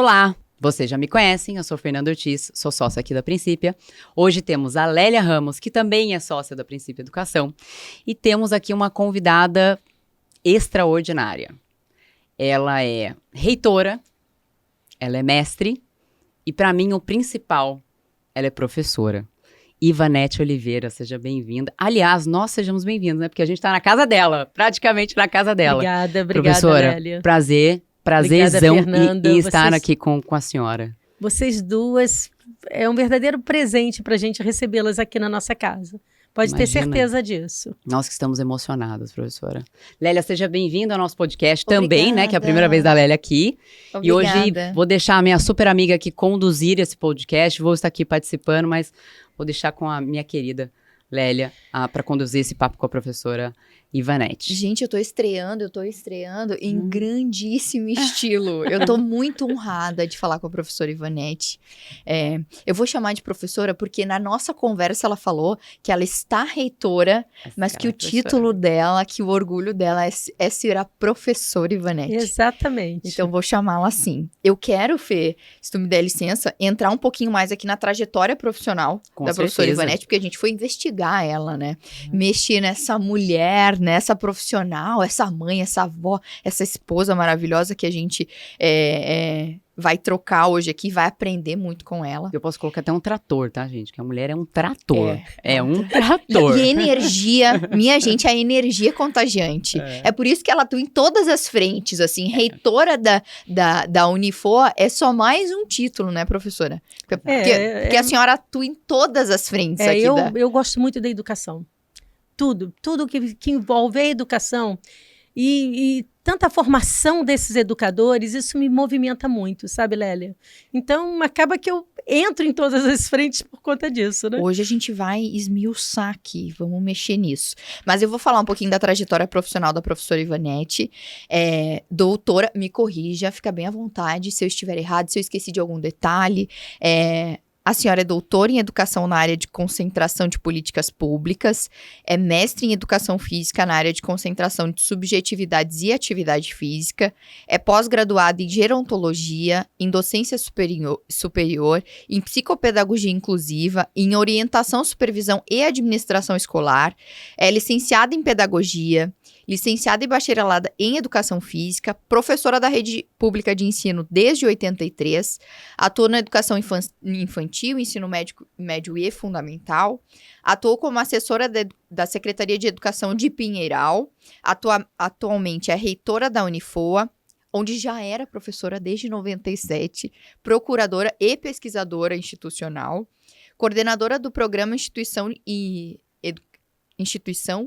Olá, vocês já me conhecem, eu sou Fernanda Ortiz, sou sócia aqui da Princípia. Hoje temos a Lélia Ramos, que também é sócia da Princípia Educação, e temos aqui uma convidada extraordinária. Ela é reitora, ela é mestre e, para mim, o principal, ela é professora. Ivanete Oliveira, seja bem-vinda. Aliás, nós sejamos bem-vindos, né? Porque a gente está na casa dela, praticamente na casa dela. Obrigada, Professora, Lélia. Prazerzão Fernanda, e estar aqui com a senhora. Vocês duas, é um verdadeiro presente para a gente recebê-las aqui na nossa casa. Pode ter certeza disso. Nós que estamos emocionadas, professora. Lélia, seja bem-vinda ao nosso podcast Obrigada. também, né? Que é a primeira vez da Lélia aqui. Obrigada. E hoje vou deixar a minha super amiga aqui conduzir esse podcast. Vou estar aqui participando, mas vou deixar com a minha querida Lélia para conduzir esse papo com a professora Ivanete. Gente, eu tô estreando em grandíssimo estilo. Eu tô muito honrada de falar com a professora Ivanete. Eu vou chamar de professora porque na nossa conversa ela falou que ela está reitora, mas que o título dela, que o orgulho dela é ser a professora Ivanete. Exatamente. Então vou chamá-la assim. Eu quero, Fê, se tu me der licença, entrar um pouquinho mais aqui na trajetória profissional da professora Ivanete, porque a gente foi investigar ela, né? Mexer nessa mulher, essa profissional, essa mãe, essa avó, essa esposa maravilhosa que a gente vai trocar hoje aqui, vai aprender muito com ela. Eu posso colocar até um trator, tá, gente? Que a mulher é um trator. É um trator. E energia, minha gente, a energia é contagiante. É por isso que ela atua em todas as frentes, assim. Reitora da Unifoa é só mais um título, né, professora? Porque a senhora atua em todas as frentes aqui. Eu gosto muito da educação. Tudo que envolve a educação e tanta formação desses educadores, isso me movimenta muito, sabe, Lélia? Então, acaba que eu entro em todas as frentes por conta disso, né? Hoje a gente vai esmiuçar aqui, vamos mexer nisso. Mas eu vou falar um pouquinho da trajetória profissional da professora Ivanete. Doutora, me corrija, fica bem à vontade se eu estiver errado, se eu esqueci de algum detalhe. A senhora é doutora em Educação na área de concentração de políticas públicas, é mestre em Educação Física na área de concentração de subjetividades e atividade física, é pós-graduada em Gerontologia, em Docência Superior, em Psicopedagogia Inclusiva, em Orientação, Supervisão e Administração Escolar, é licenciada em Pedagogia, licenciada e bacharelada em Educação Física, professora da Rede Pública de Ensino desde 83, atua na educação infantil, ensino médio e fundamental, atuou como assessora da Secretaria de Educação de Pinheiral, atualmente é reitora da Unifoa, onde já era professora desde 97, procuradora e pesquisadora institucional, coordenadora do programa Instituição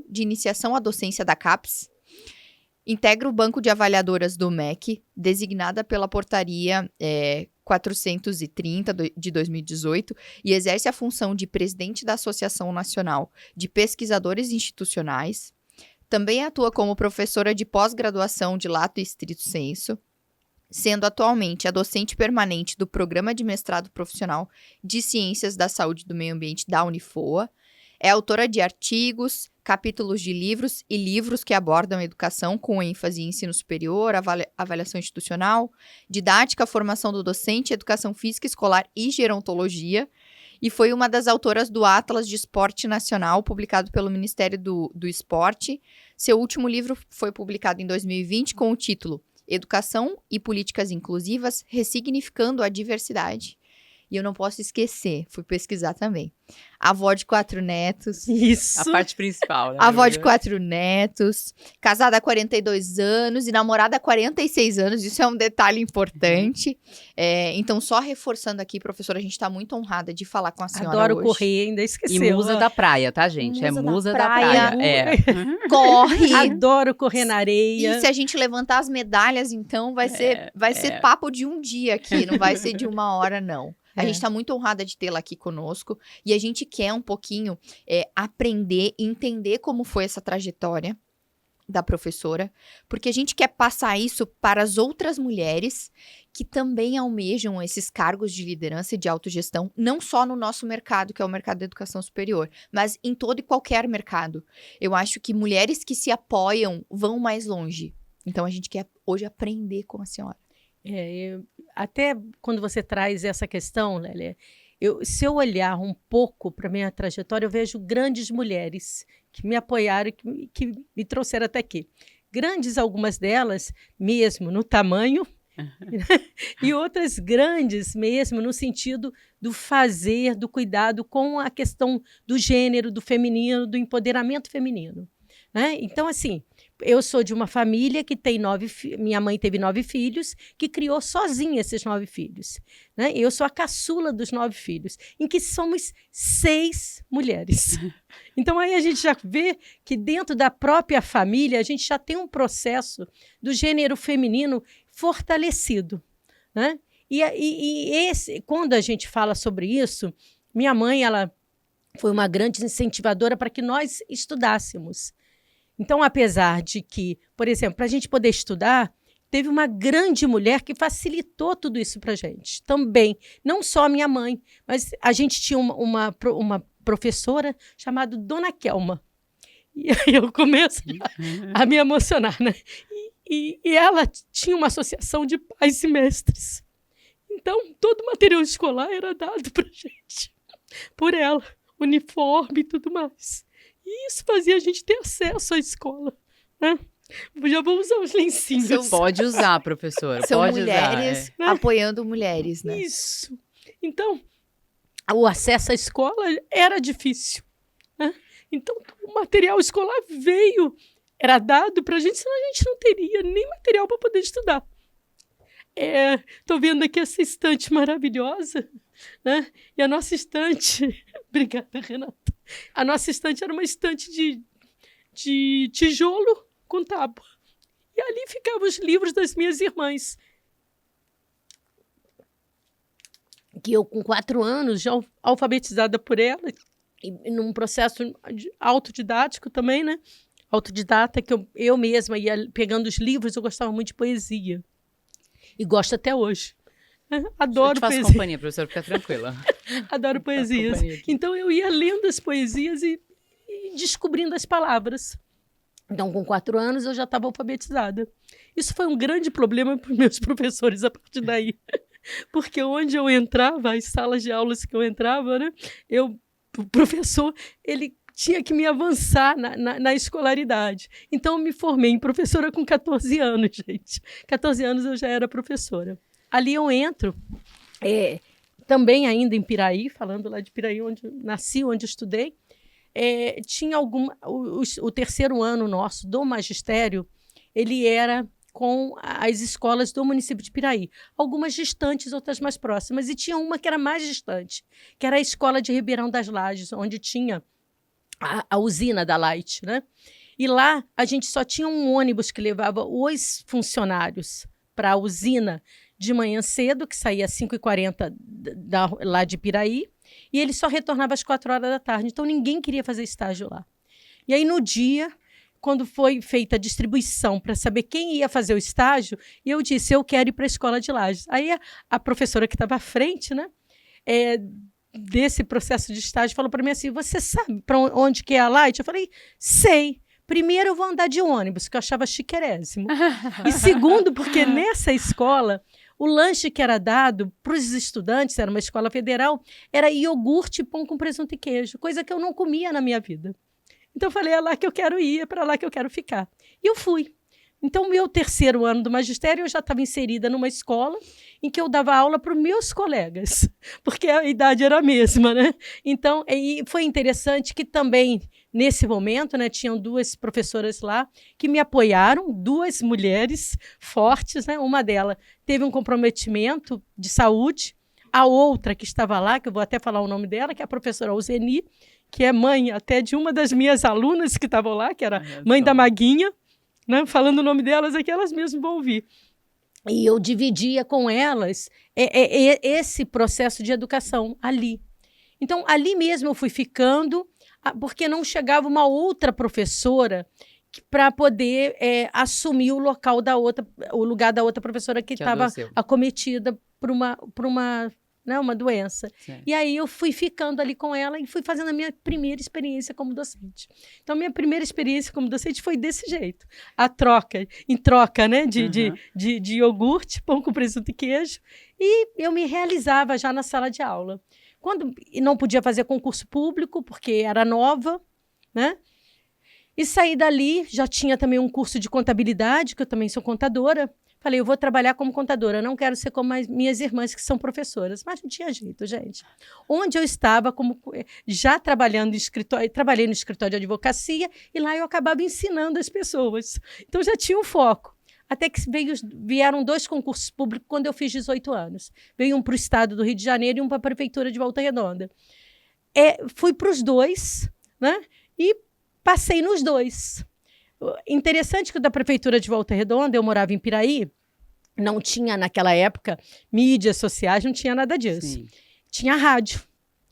de Iniciação à Docência da CAPES, integra o Banco de Avaliadoras do MEC, designada pela Portaria 430 de 2018, e exerce a função de presidente da Associação Nacional de Pesquisadores Institucionais. Também atua como professora de pós-graduação de lato e estrito sensu, sendo atualmente a docente permanente do Programa de Mestrado Profissional de Ciências da Saúde e do Meio Ambiente da Unifoa. É autora de artigos, capítulos de livros e livros que abordam a educação com ênfase em ensino superior, avaliação institucional, didática, formação do docente, educação física escolar e gerontologia. E foi uma das autoras do Atlas de Esporte Nacional, publicado pelo Ministério do Esporte. Seu último livro foi publicado em 2020 com o título Educação e Políticas Inclusivas, Ressignificando a Diversidade. E eu não posso esquecer, fui pesquisar também. Avó de 4 netos. Isso. A parte principal, né? Avó de 4 netos, casada há 42 anos e namorada há 46 anos. Isso é um detalhe importante. Então, só reforçando aqui, professora, a gente está muito honrada de falar com a senhora Adoro hoje. correr, ainda esqueceu. E musa da praia, tá, gente? Musa da da praia. Corre. Adoro correr na areia. E se a gente levantar as medalhas, então, vai ser papo de um dia aqui, não vai ser de uma hora, não. A gente está muito honrada de tê-la aqui conosco e a gente quer um pouquinho aprender e entender como foi essa trajetória da professora, porque a gente quer passar isso para as outras mulheres que também almejam esses cargos de liderança e de autogestão, não só no nosso mercado, que é o mercado da educação superior, mas em todo e qualquer mercado. Eu acho que mulheres que se apoiam vão mais longe. Então, a gente quer hoje aprender com a senhora. até quando você traz essa questão, Lélia, se eu olhar um pouco para a minha trajetória, eu vejo grandes mulheres que me apoiaram e que me trouxeram até aqui. Grandes, algumas delas, mesmo no tamanho, e outras grandes mesmo no sentido do fazer, do cuidado com a questão do gênero, do feminino, do empoderamento feminino. Né? Então, assim, eu sou de uma família que tem minha mãe teve 9 filhos, que criou sozinha esses 9 filhos. Né? Eu sou a caçula dos 9 filhos, em que somos 6 mulheres. Então, aí a gente já vê que dentro da própria família, a gente já tem um processo do gênero feminino fortalecido. Né? Quando a gente fala sobre isso, minha mãe ela foi uma grande incentivadora para que nós estudássemos. Então, apesar de que, por exemplo, para a gente poder estudar, teve uma grande mulher que facilitou tudo isso para a gente também. Não só a minha mãe, mas a gente tinha uma professora chamada Dona Kelma. E aí eu começo a me emocionar, né? E ela tinha uma associação de pais e mestres. Então, todo o material escolar era dado para a gente, por ela, uniforme e tudo mais. E isso fazia a gente ter acesso à escola, né? Já vou usar os lencinhos. Pode usar, professora. São pode mulheres usar, apoiando mulheres, né? Isso. Então, o acesso à escola era difícil. Né? Então, o material escolar era dado para a gente, senão a gente não teria nem material para poder estudar. Estou vendo aqui essa estante maravilhosa, né? E a nossa estante... Obrigada, Renata. A nossa estante era uma estante de tijolo com tábua. E ali ficavam os livros das minhas irmãs. Que eu, com 4 anos, já alfabetizada por ela, e num processo autodidático também, né? Autodidata, que eu mesma ia pegando os livros, eu gostava muito de poesia. E gosto até hoje. Adoro poesia. Eu te faço companhia, professora, fica tranquila. Adoro poesias. Então, eu ia lendo as poesias e descobrindo as palavras. Então, com 4 anos, eu já estava alfabetizada. Isso foi um grande problema para os meus professores a partir daí. Porque onde eu entrava, as salas de aulas que eu entrava, né, o professor, ele tinha que me avançar na escolaridade. Então, eu me formei em professora com 14 anos, gente. 14 anos eu já era professora. Ali eu entro, também ainda em Piraí, falando lá de Piraí, onde eu nasci, onde eu estudei, tinha o terceiro ano nosso do magistério, ele era com as escolas do município de Piraí. Algumas distantes, outras mais próximas. E tinha uma que era mais distante, que era a escola de Ribeirão das Lajes, onde tinha a usina da Light, né? E lá a gente só tinha um ônibus que levava os funcionários para a usina de manhã cedo, que saía às 5h40 lá de Piraí, e ele só retornava às 4 horas da tarde. Então, ninguém queria fazer estágio lá. E aí, no dia, quando foi feita a distribuição para saber quem ia fazer o estágio, eu disse, eu quero ir para a escola de Lages. Aí, a professora que estava à frente, né, desse processo de estágio, falou para mim assim, você sabe para onde que é a Light? Eu falei, sei. Primeiro, eu vou andar de ônibus, que eu achava chiquérrimo. E segundo, porque nessa escola, o lanche que era dado para os estudantes, era uma escola federal, era iogurte e pão com presunto e queijo, coisa que eu não comia na minha vida. Então, eu falei, é lá que eu quero ir, é para lá que eu quero ficar. E eu fui. Então, meu terceiro ano do magistério, eu já estava inserida numa escola em que eu dava aula para os meus colegas, porque a idade era a mesma, né? Então, e foi interessante que também, nesse momento, né, tinham 2 professoras lá que me apoiaram, 2 mulheres fortes, né? Uma delas teve um comprometimento de saúde, a outra que estava lá, que eu vou até falar o nome dela, que é a professora Alzeni, que é mãe até de uma das minhas alunas que estavam lá, que era mãe da Maguinha, né? Falando o nome delas aqui, elas mesmas vão ouvir. E eu dividia com elas esse processo de educação ali. Então, ali mesmo eu fui ficando, porque não chegava uma outra professora para poder assumir o lugar da outra professora que estava acometida por uma né? Uma doença. Certo. E aí eu fui ficando ali com ela e fui fazendo a minha primeira experiência como docente. Então, minha primeira experiência como docente foi desse jeito. Em troca, né? De iogurte, pão com presunto e queijo. E eu me realizava já na sala de aula. Quando não podia fazer concurso público, porque era nova, né? E saí dali, já tinha também um curso de contabilidade, que eu também sou contadora. Falei, eu vou trabalhar como contadora, não quero ser como as minhas irmãs que são professoras. Mas não tinha jeito, gente. Onde eu estava, já trabalhando em escritório, trabalhei no escritório de advocacia, e lá eu acabava ensinando as pessoas. Então já tinha um foco. Até que vieram 2 concursos públicos quando eu fiz 18 anos. Veio um para o estado do Rio de Janeiro e um para a prefeitura de Volta Redonda. Fui para os 2, né? E passei nos 2. Interessante que o da prefeitura de Volta Redonda, eu morava em Piraí, não tinha naquela época mídias sociais, não tinha nada disso. Sim. Tinha rádio,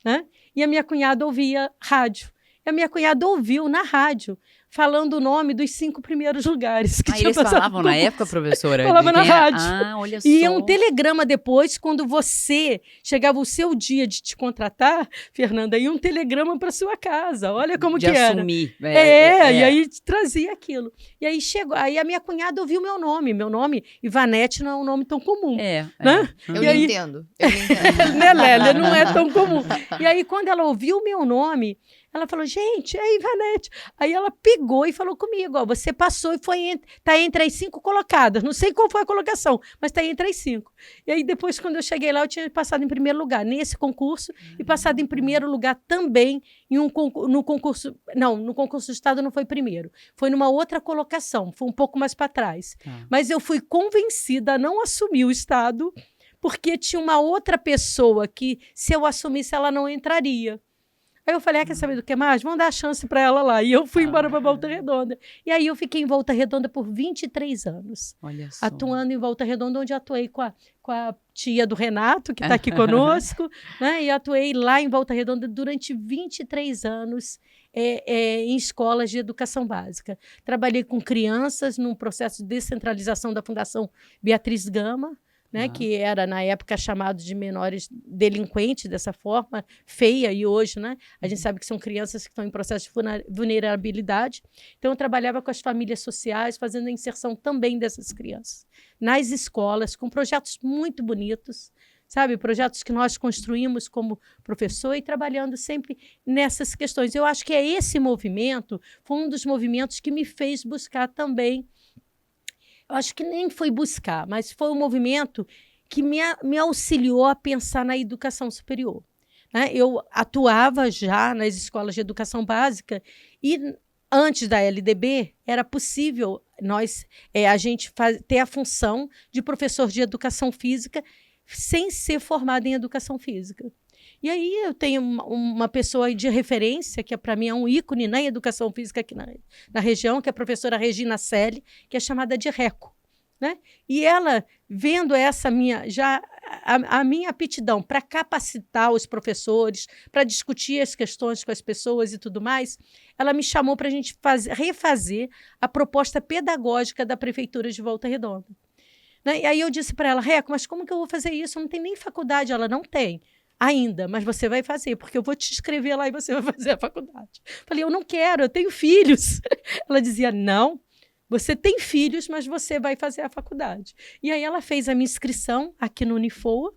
né? E a minha cunhada ouvia rádio. E a minha cunhada ouviu na rádio, falando o nome dos 5 primeiros lugares que tinha Eles passado falavam na época, professora? Falava na Quem era? rádio. Olha só. E um telegrama depois, quando chegava o seu dia de te contratar, Fernanda, ia um telegrama para sua casa. Olha como de que era. assumir. E aí trazia aquilo. E aí chegou, aí a minha cunhada ouviu meu nome. Meu nome, Ivanete, não é um nome tão comum. Né? Eu lhe entendo. Né, Lélia? Não é tão comum. E aí, quando ela ouviu o meu nome, ela falou, gente, é Ivanete. Aí ela pegou e falou comigo, ó, você passou e tá entre as 5 colocadas. Não sei qual foi a colocação, mas tá entre as 5. E aí depois, quando eu cheguei lá, eu tinha passado em primeiro lugar nesse concurso e passado em primeiro lugar também no concurso. Não, no concurso do estado não foi primeiro. Foi numa outra colocação, foi um pouco mais para trás. Mas eu fui convencida a não assumir o estado, porque tinha uma outra pessoa que, se eu assumisse, ela não entraria. Aí eu falei, quer saber do que mais? Vamos dar a chance para ela lá. E eu fui embora para Volta Redonda. E aí eu fiquei em Volta Redonda por 23 anos. Olha só. Atuando em Volta Redonda, onde atuei com a tia do Renato, que está aqui conosco, né? E atuei lá em Volta Redonda durante 23 anos em escolas de educação básica. Trabalhei com crianças num processo de descentralização da Fundação Beatriz Gama, né, que era, na época, chamado de menores delinquentes, dessa forma feia, e hoje, né, a gente sabe que são crianças que estão em processo de vulnerabilidade. Então, eu trabalhava com as famílias sociais, fazendo a inserção também dessas crianças nas escolas, com projetos muito bonitos, sabe, projetos que nós construímos como professor e trabalhando sempre nessas questões. Eu acho que esse movimento foi um dos movimentos que me fez buscar também. Eu acho que nem foi buscar, mas foi um movimento que me auxiliou a pensar na educação superior. Né? Eu atuava já nas escolas de educação básica e, antes da LDB, era possível a gente ter a função de professor de educação física sem ser formado em educação física. E aí eu tenho uma pessoa de referência, que para mim é um ícone na educação física aqui na região, que é a professora Regina Selle, que é chamada de Reco. Né? E ela, vendo essa a minha aptidão para capacitar os professores, para discutir as questões com as pessoas e tudo mais, ela me chamou para a gente refazer a proposta pedagógica da Prefeitura de Volta Redonda. Né? E aí eu disse para ela, Reco, mas como que eu vou fazer isso? Eu não tenho nem faculdade. Ela não tem ainda, mas você vai fazer, porque eu vou te inscrever lá e você vai fazer a faculdade. Falei, eu não quero, eu tenho filhos. Ela dizia, não, você tem filhos, mas você vai fazer a faculdade. E aí ela fez a minha inscrição aqui no Unifoa,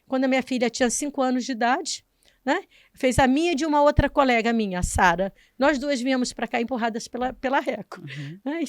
quando a minha filha tinha 5 anos de idade, né? Fez a minha e de uma outra colega minha, a Sara. Nós duas viemos para cá empurradas pela Reco. Né?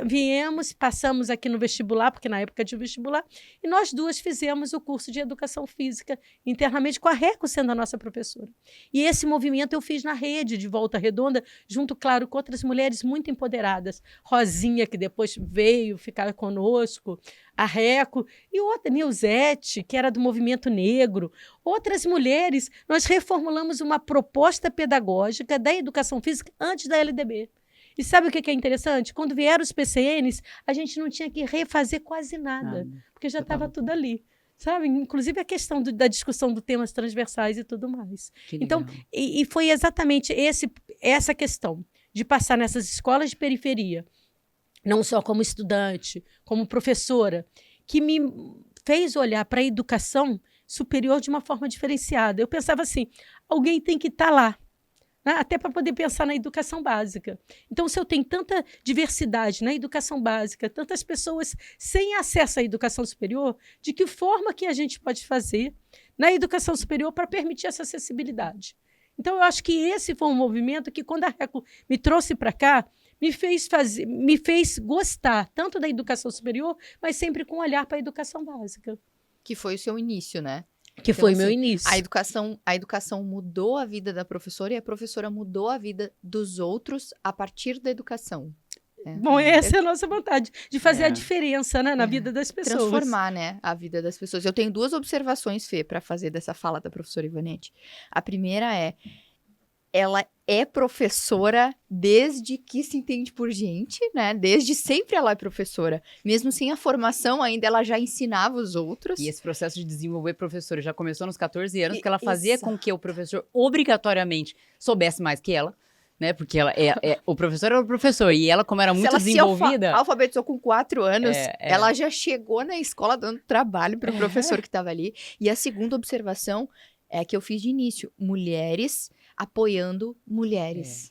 Viemos, passamos aqui no vestibular, porque na época tinha vestibular, e nós duas fizemos o curso de Educação Física internamente, com a Reco sendo a nossa professora. E esse movimento eu fiz na rede de Volta Redonda, junto, claro, com outras mulheres muito empoderadas. Rosinha, que depois veio ficar conosco, a Reco, e outra, Nilzete, que era do movimento negro. Outras mulheres, nós reformulamos uma proposta pedagógica da educação física antes da LDB. E sabe o que é interessante? Quando vieram os PCNs, a gente não tinha que refazer quase nada, porque já estava tudo ali. Sabe? Inclusive a questão da discussão dos temas transversais e tudo mais. Então, e foi exatamente essa questão de passar nessas escolas de periferia, não só como estudante, como professora, que me fez olhar para a educação superior de uma forma diferenciada. Eu pensava assim, alguém tem que estar lá, né? Até para poder pensar na educação básica. Então, se eu tenho tanta diversidade na educação básica, tantas pessoas sem acesso à educação superior, de que forma que a gente pode fazer na educação superior para permitir essa acessibilidade? Então, eu acho que esse foi um movimento que, quando a RECO me trouxe para cá, me fez gostar tanto da educação superior, mas sempre com um olhar para a educação básica. Que foi o seu início, né? Que Então, foi assim, meu início. A educação mudou a vida da professora e a professora mudou a vida dos outros a partir da educação. Bom, essa é a nossa vontade, de fazer a diferença, né, na vida das pessoas. Transformar, né, a vida das pessoas. Eu tenho 2 observações, Fê, para fazer dessa fala da professora Ivonete. A primeira é, ela é professora desde que se entende por gente, né? Desde sempre ela é professora. Mesmo sem a formação ainda, ela já ensinava os outros. E esse processo de desenvolver professor já começou nos 14 anos, que ela fazia com que o professor obrigatoriamente soubesse mais que ela, né? Porque ela o professor era o professor, e ela, como era muito desenvolvida... Se alfabetizou com 4 anos, ela já chegou na escola dando trabalho para o professor que estava ali. E a segunda observação é a que eu fiz de início. Mulheres apoiando mulheres.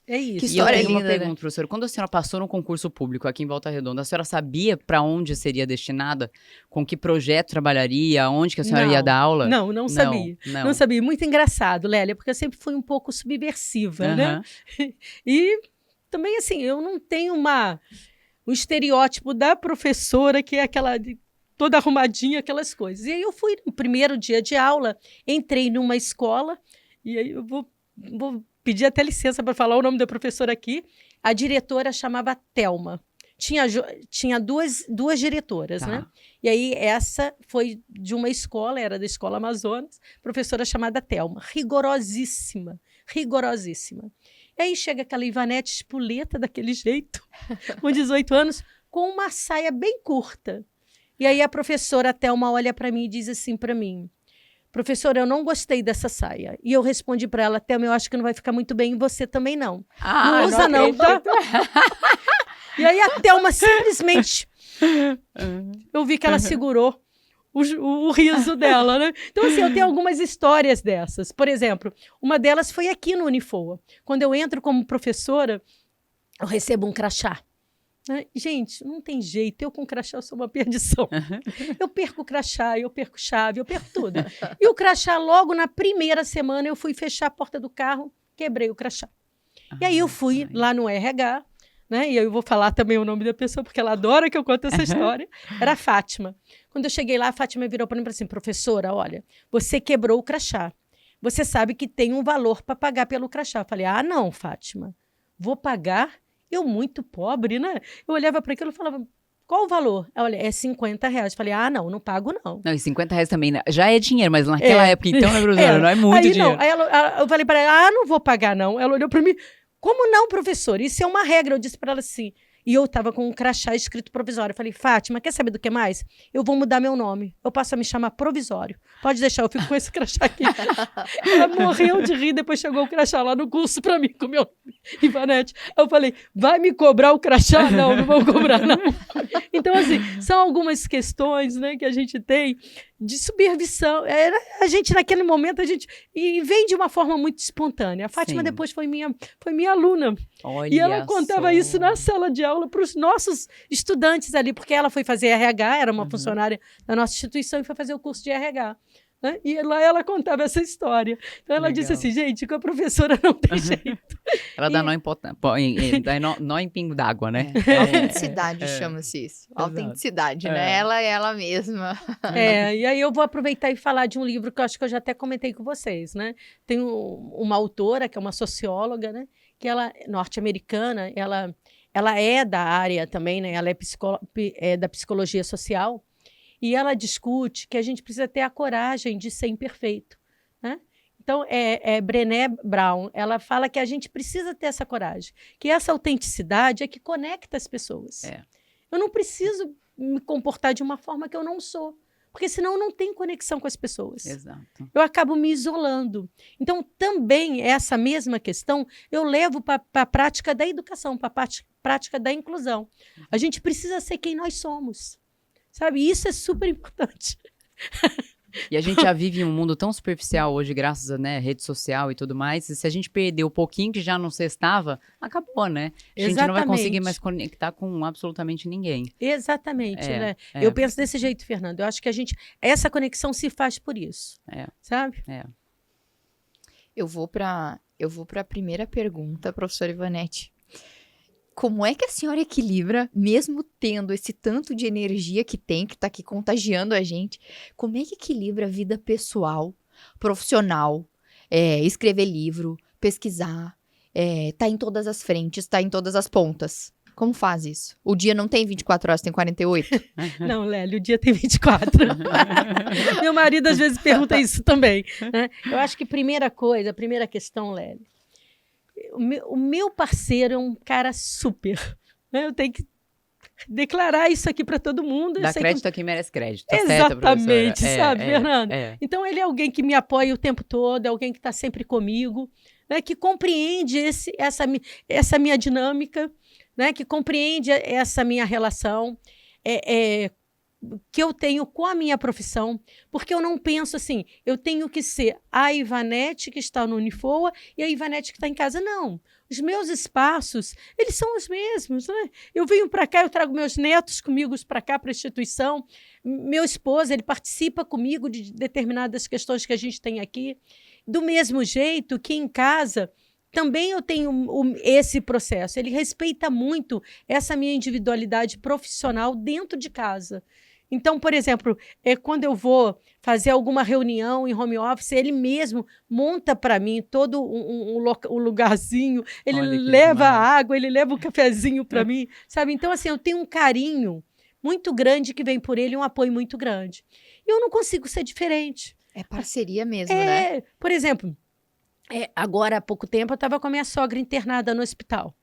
É isso. Que E eu história tenho uma linda, pergunta, né? professora. Quando a senhora passou no concurso público aqui em Volta Redonda, a senhora sabia para onde seria destinada? Com que projeto trabalharia? Onde que a senhora ia dar aula? Não sabia. Não sabia. Muito engraçado, Lélia, porque eu sempre fui um pouco subversiva, né? E também, assim, eu não tenho um estereótipo da professora que é aquela... toda arrumadinha, aquelas coisas. E aí eu fui no primeiro dia de aula, entrei numa escola, e aí eu vou pedir até licença para falar o nome da professora aqui. A diretora chamava Thelma. Tinha duas diretoras, né? E aí essa foi de uma escola, era da Escola Amazonas, professora chamada Thelma. Rigorosíssima. E aí chega aquela Ivonete espoleta daquele jeito, com 18 anos, com uma saia bem curta. E aí a professora Thelma olha para mim e diz assim para mim: professora, eu não gostei dessa saia. E eu respondi para ela: Thelma, eu acho que não vai ficar muito bem, e você também não. Não usa não, tá? E aí a Thelma simplesmente... eu vi que ela segurou o riso dela, né? Então, assim, eu tenho algumas histórias dessas. Por exemplo, uma delas foi aqui no Unifoa. Quando eu entro como professora, eu recebo um crachá. Gente, não tem jeito, eu com crachá eu sou uma perdição. Eu perco o crachá, eu perco chave, eu perco tudo. E o crachá, logo na primeira semana, eu fui fechar a porta do carro, quebrei o crachá. E aí eu fui lá no RH, né? E eu vou falar também o nome da pessoa, porque ela adora que eu conte essa história. Era a Fátima. Quando eu cheguei lá, a Fátima virou para mim e falou assim: professora, olha, você quebrou o crachá. Você sabe que tem um valor para pagar pelo crachá. Eu falei: ah, não, Fátima, vou pagar? Eu muito pobre, né? Eu olhava para aquilo e falava: qual o valor? Olha, é R$50. Eu falei: ah, não pago não. Não, e R$50 também já é dinheiro, mas naquela época, então, né, professora? Não é muito aí, dinheiro. Não. Aí eu falei para ela: ah, não vou pagar não. Ela olhou para mim: como não, professor? Isso é uma regra. Eu disse para ela assim, e eu estava com um crachá escrito provisório. Eu falei: Fátima, quer saber do que mais? Eu vou mudar meu nome. Eu passo a me chamar provisório. Pode deixar, eu fico com esse crachá aqui. Ela morreu de rir, depois chegou o crachá lá no curso para mim, com o meu Ivonete. Eu falei: vai me cobrar o crachá? Não vou cobrar, não. Então, assim, são algumas questões, né, que a gente tem de supervisão. A gente, naquele momento, e vem de uma forma muito espontânea. A Fátima depois foi minha aluna. Olha, e ela contava isso na sala de aula para os nossos estudantes ali, porque ela foi fazer RH, era uma funcionária da nossa instituição e foi fazer o curso de RH. Né? E lá ela contava essa história. Então ela disse assim: gente, com a professora não tem jeito. Ela dá nó em pingo d'água, né? Autenticidade chama-se isso. Exato. Autenticidade, né? Ela é ela mesma. E aí eu vou aproveitar e falar de um livro que eu acho que eu já até comentei com vocês, né? Tem uma autora, que é uma socióloga, né? Que ela é norte-americana, ela é da área também, né? Ela é da psicologia social. E ela discute que a gente precisa ter a coragem de ser imperfeito, né? Então, Brené Brown, ela fala que a gente precisa ter essa coragem, que essa autenticidade é que conecta as pessoas. Eu não preciso me comportar de uma forma que eu não sou, porque senão eu não tenho conexão com as pessoas. Exato. Eu acabo me isolando. Então, também essa mesma questão eu levo para a prática da educação, para a prática da inclusão. A gente precisa ser quem nós somos. Sabe, isso é super importante. E a gente já vive em um mundo tão superficial hoje, graças a, né, rede social e tudo mais. E se a gente perder o pouquinho que já não sextava, acabou, né? A gente não vai conseguir mais conectar com absolutamente ninguém. Exatamente, né? Eu penso desse jeito, Fernando. Eu acho que essa conexão se faz por isso. Sabe? Eu vou para a primeira pergunta, professora Ivonete. Como é que a senhora equilibra, mesmo tendo esse tanto de energia que tem, que está aqui contagiando a gente, como é que equilibra a vida pessoal, profissional, escrever livro, pesquisar, tá em todas as frentes, tá em todas as pontas? Como faz isso? O dia não tem 24 horas, tem 48? Não, Lélio, o dia tem 24. Meu marido às vezes pergunta isso também. Né? Eu acho que a primeira questão, Lélio, o meu parceiro é um cara super. Né? Eu tenho que declarar isso aqui para todo mundo. Dá crédito a quem merece crédito. Tá exatamente, certo, sabe, Fernando? Então, ele é alguém que me apoia o tempo todo, é alguém que está sempre comigo, né? Que compreende essa minha dinâmica, né? Que compreende essa minha relação, que eu tenho com a minha profissão, porque eu não penso assim, eu tenho que ser a Ivonete que está no Unifoa e a Ivonete que está em casa. Não. Os meus espaços, eles são os mesmos. Né? Eu venho para cá, eu trago meus netos comigo para cá, para a instituição. Meu esposo, ele participa comigo de determinadas questões que a gente tem aqui. Do mesmo jeito que em casa, também eu tenho esse processo. Ele respeita muito essa minha individualidade profissional dentro de casa. Então, por exemplo, quando eu vou fazer alguma reunião em home office, ele mesmo monta para mim todo um lugarzinho, ele leva a água, ele leva o cafezinho para mim, sabe? Então, assim, eu tenho um carinho muito grande que vem por ele, um apoio muito grande. E eu não consigo ser diferente. É parceria mesmo, né? Por exemplo, agora há pouco tempo eu estava com a minha sogra internada no hospital.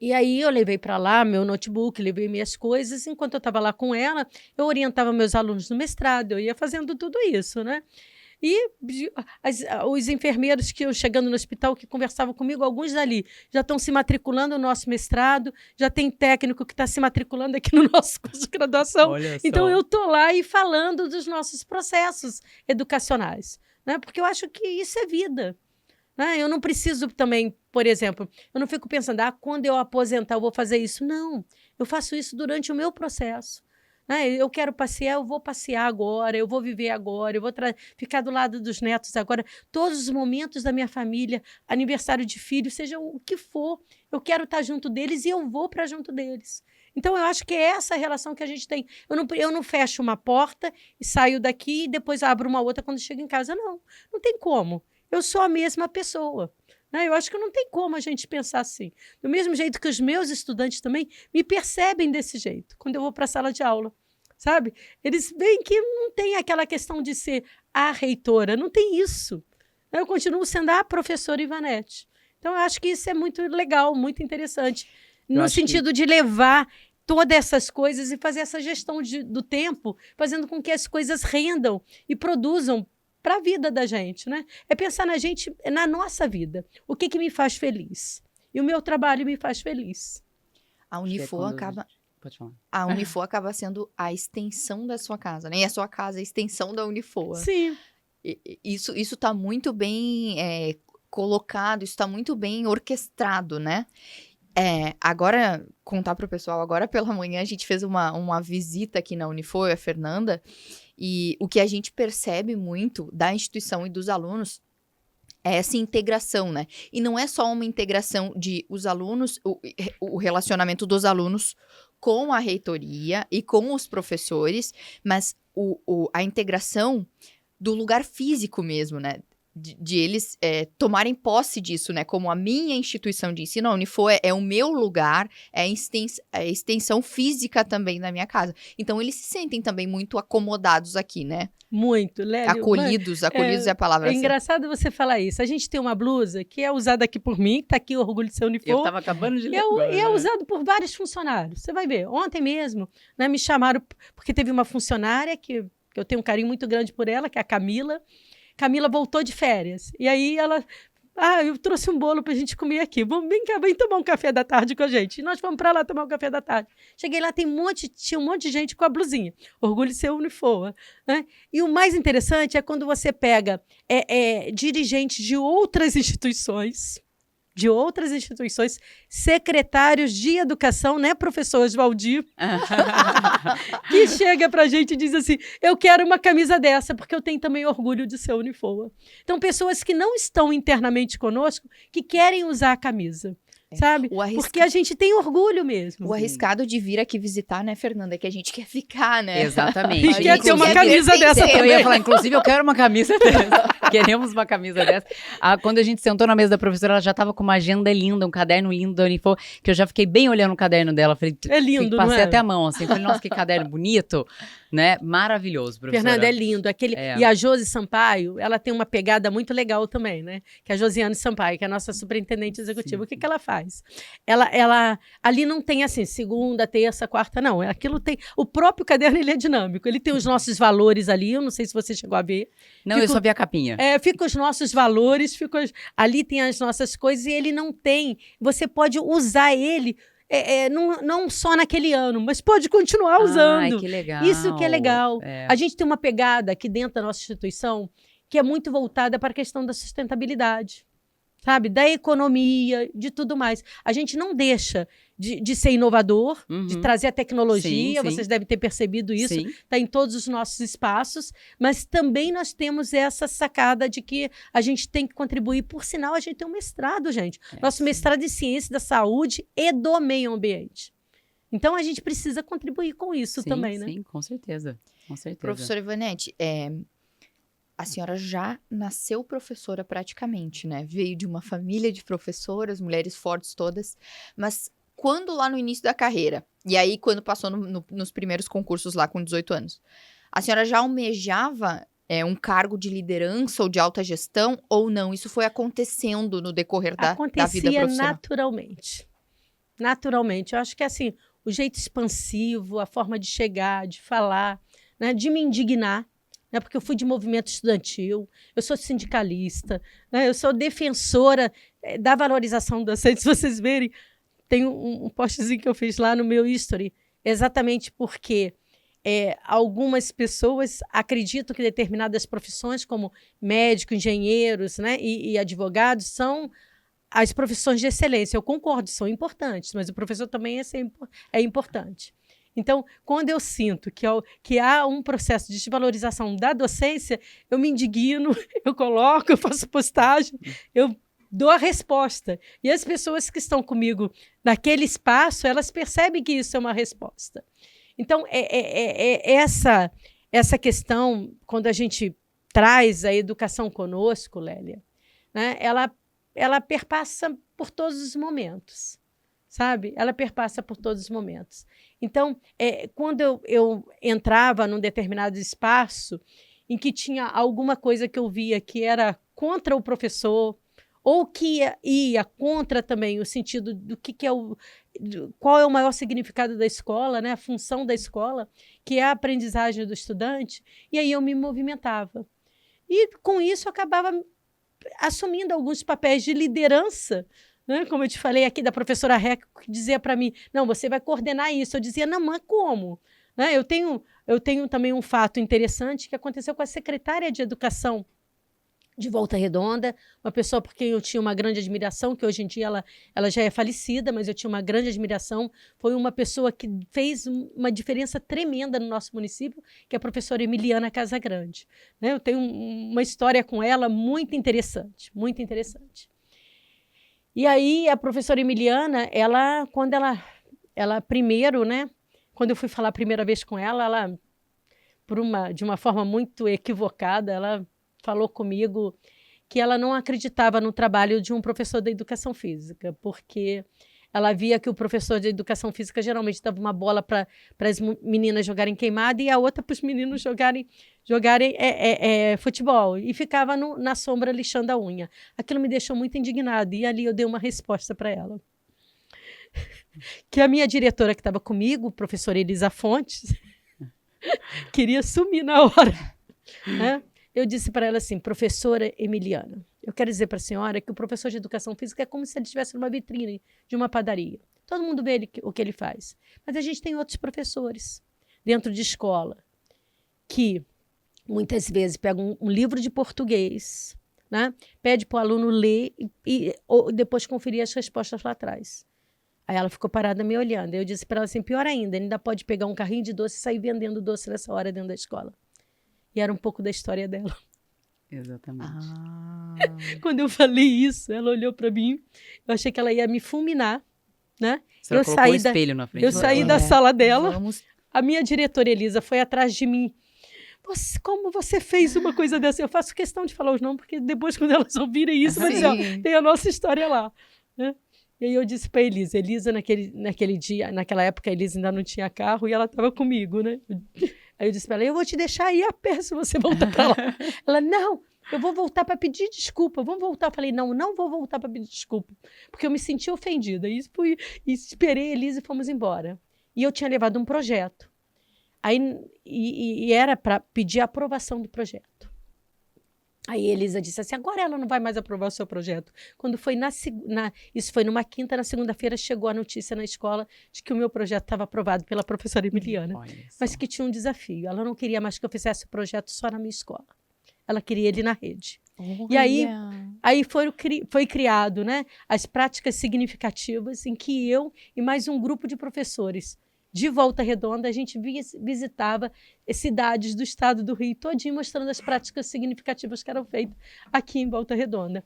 E aí eu levei para lá meu notebook, levei minhas coisas. Enquanto eu estava lá com ela, eu orientava meus alunos no mestrado, eu ia fazendo tudo isso, né? E os enfermeiros que eu chegando no hospital, que conversavam comigo, alguns dali já estão se matriculando no nosso mestrado, já tem técnico que está se matriculando aqui no nosso curso de graduação. Então eu estou lá e falando dos nossos processos educacionais, né? Porque eu acho que isso é vida. Eu não preciso também, por exemplo, eu não fico pensando, quando eu aposentar eu vou fazer isso. Não, eu faço isso durante o meu processo. Eu quero passear, eu vou passear agora, eu vou viver agora, eu vou ficar do lado dos netos agora. Todos os momentos da minha família, aniversário de filho, seja o que for, eu quero estar junto deles e eu vou para junto deles. Então, eu acho que é essa relação que a gente tem. Eu não fecho uma porta e saio daqui e depois abro uma outra quando chego em casa. Não tem como. Eu sou a mesma pessoa. Eu acho que não tem como a gente pensar assim. Do mesmo jeito que os meus estudantes também me percebem desse jeito, quando eu vou para a sala de aula, sabe? Eles veem que não tem aquela questão de ser a reitora, não tem isso. Eu continuo sendo a professora Ivonete. Então, eu acho que isso é muito legal, muito interessante, no sentido de levar todas essas coisas e fazer essa gestão do tempo, fazendo com que as coisas rendam e produzam para a vida da gente, né? É pensar na gente, na nossa vida. O que me faz feliz? E o meu trabalho me faz feliz. A Unifoa acaba... Pode falar. A Unifoa acaba sendo a extensão da sua casa, né? E a sua casa é a extensão da Unifoa. Sim. Isso está muito bem colocado, isso está muito bem orquestrado, né? Agora, contar para o pessoal, agora pela manhã a gente fez uma visita aqui na Unifoa, a Fernanda, e o que a gente percebe muito da instituição e dos alunos é essa integração, né? E não é só uma integração de os alunos, o relacionamento dos alunos com a reitoria e com os professores, mas a integração do lugar físico mesmo, né? De eles tomarem posse disso, né? Como a minha instituição de ensino, a Unifoa é o meu lugar, é a extensão física também da minha casa. Então, eles se sentem também muito acomodados aqui, né? Muito, Lélio. Acolhidos é a palavra. É engraçado você falar isso. A gente tem uma blusa que é usada aqui por mim, tá aqui o orgulho de ser Unifoa. Eu estava acabando de ler. E é usado por vários funcionários. Você vai ver. Ontem mesmo, né, me chamaram, porque teve uma funcionária que eu tenho um carinho muito grande por ela, que é a Camila. Camila voltou de férias. E aí ela eu trouxe um bolo pra gente comer aqui. Vem cá, vem tomar um café da tarde com a gente. E nós fomos pra lá tomar um café da tarde. Cheguei lá, tinha um monte de gente com a blusinha. Orgulho de ser Unifoa, né? E o mais interessante é quando você pega dirigentes de outras instituições, secretários de educação, né, professor Oswaldir, que chega pra gente e diz assim, eu quero uma camisa dessa, porque eu tenho também orgulho de ser Unifoa. Então, pessoas que não estão internamente conosco, que querem usar a camisa. Sabe? Porque a gente tem orgulho mesmo. O arriscado de vir aqui visitar, né, Fernanda? É que a gente quer ficar, né? Exatamente. E quer ter uma camisa dessa também. Eu ia falar, inclusive, eu quero uma camisa dessa. Queremos uma camisa dessa. Quando a gente sentou na mesa da professora, ela já estava com uma agenda linda, um caderno lindo da Unifoa, que eu já fiquei bem olhando o caderno dela. Falei, é lindo, passei não é? até a mão, assim. Falei, nossa, que caderno bonito. Né? Maravilhoso, professora. Fernanda, é lindo. E a Josi Sampaio, ela tem uma pegada muito legal também, né? Que é a Josiane Sampaio, que é a nossa superintendente executiva. Sim. O que ela faz? Ela ali não tem assim, segunda, terça, quarta, não. Aquilo tem... O próprio caderno, ele é dinâmico. Ele tem os nossos valores ali, eu não sei se você chegou a ver. Não, eu só vi a capinha. Fica os nossos valores, ali tem as nossas coisas e ele não tem... Você pode usar ele... não só naquele ano, mas pode continuar usando. Ai, que legal. Isso que é legal. A gente tem uma pegada aqui dentro da nossa instituição que é muito voltada para a questão da sustentabilidade, sabe? Da economia, de tudo mais. A gente não deixa de ser inovador, de trazer a tecnologia, sim. Vocês devem ter percebido isso, está em todos os nossos espaços, mas também nós temos essa sacada de que a gente tem que contribuir. Por sinal, a gente tem um mestrado, gente. Nosso mestrado em Ciência da Saúde e do Meio Ambiente. Então, a gente precisa contribuir com isso também, né? Sim, com certeza. Com certeza. Professora Ivonete, a senhora já nasceu professora praticamente, né? Veio de uma família de professoras, mulheres fortes todas, mas quando lá no início da carreira, e aí quando passou nos primeiros concursos lá com 18 anos, a senhora já almejava um cargo de liderança ou de alta gestão ou não? Isso foi acontecendo no decorrer da vida profissional? Acontecia naturalmente. Eu acho que assim, o jeito expansivo, a forma de chegar, de falar, né, de me indignar, né, porque eu fui de movimento estudantil, eu sou sindicalista, né, eu sou defensora da valorização docente. Se vocês verem, tem um postzinho que eu fiz lá no meu history, exatamente porque algumas pessoas acreditam que determinadas profissões, como médicos, engenheiros, né, e advogados, são as profissões de excelência. Eu concordo, são importantes, mas o professor também é importante. Então, quando eu sinto que há um processo de desvalorização da docência, eu me indigno, eu faço postagem, eu dou a resposta. E as pessoas que estão comigo naquele espaço, elas percebem que isso é uma resposta. Então, essa questão, quando a gente traz a educação conosco, Lélia, né, ela perpassa por todos os momentos, sabe? Ela perpassa por todos os momentos. Então, quando eu entrava num determinado espaço em que tinha alguma coisa que eu via que era contra o professor, ou que ia contra também o sentido do que qual é o maior significado da escola, né? A função da escola, que é a aprendizagem do estudante, e aí eu me movimentava. E, com isso, eu acabava assumindo alguns papéis de liderança, né? Como eu te falei aqui da professora Reca, que dizia para mim, não, você vai coordenar isso. Eu dizia, não, mas como? Né? Eu tenho também um fato interessante que aconteceu com a secretária de Educação de Volta Redonda, uma pessoa por quem eu tinha uma grande admiração, que hoje em dia ela já é falecida, mas eu tinha uma grande admiração. Foi uma pessoa que fez uma diferença tremenda no nosso município, que é a professora Emiliana Casagrande. Né? Eu tenho uma história com ela muito interessante, muito interessante. E aí, a professora Emiliana, quando ela primeiro, né, quando eu fui falar a primeira vez com ela, de uma forma muito equivocada, ela falou comigo que ela não acreditava no trabalho de um professor de educação física, porque ela via que o professor de educação física geralmente dava uma bola para as meninas jogarem queimada e a outra para os meninos jogarem futebol, e ficava na sombra lixando a unha. Aquilo me deixou muito indignada, e ali eu dei uma resposta para ela. Que a minha diretora que estava comigo, professora Elisa Fontes, queria sumir na hora, né? Eu disse para ela assim, professora Emiliana, Eu quero dizer para a senhora que o professor de educação física é como se ele estivesse numa vitrine de uma padaria. Todo mundo vê o que ele faz. Mas a gente tem outros professores dentro de escola que muitas vezes pegam um livro de português, né? Pede para o aluno ler ou depois conferir as respostas lá atrás. Aí ela ficou parada me olhando. Eu disse para ela assim, pior ainda, ele ainda pode pegar um carrinho de doce e sair vendendo doce nessa hora dentro da escola. E era um pouco da história dela. Exatamente. Quando eu falei isso, ela olhou para mim, eu achei que ela ia me fulminar, né? Você colocou o espelho na frente Eu saí da sala dela, Vamos... a minha diretora Elisa foi atrás de mim. Como você fez uma coisa dessa? Eu faço questão de falar os nomes, porque depois, quando elas ouvirem isso, vai dizer, ó, tem a nossa história lá, né? E aí eu disse para Elisa, naquele dia, naquela época, a Elisa ainda não tinha carro e ela estava comigo, né? Aí eu disse para ela, eu vou te deixar aí a pé se você voltar para lá. Ela, não, eu vou voltar para pedir desculpa, vamos voltar. Eu falei, não vou voltar para pedir desculpa, porque eu me senti ofendida. E esperei a Elisa e fomos embora. E eu tinha levado um projeto. Aí, e era para pedir a aprovação do projeto. Aí a Elisa disse assim, agora ela não vai mais aprovar o seu projeto. Quando foi isso foi numa quinta, na segunda-feira chegou a notícia na escola de que o meu projeto estava aprovado pela professora Emiliana, mas que tinha um desafio. Ela não queria mais que eu fizesse o projeto só na minha escola. Ela queria ele na rede. E aí foi criado, né, as práticas significativas em que eu e mais um grupo de professores de Volta Redonda, a gente visitava cidades do estado do Rio todinho, mostrando as práticas significativas que eram feitas aqui em Volta Redonda.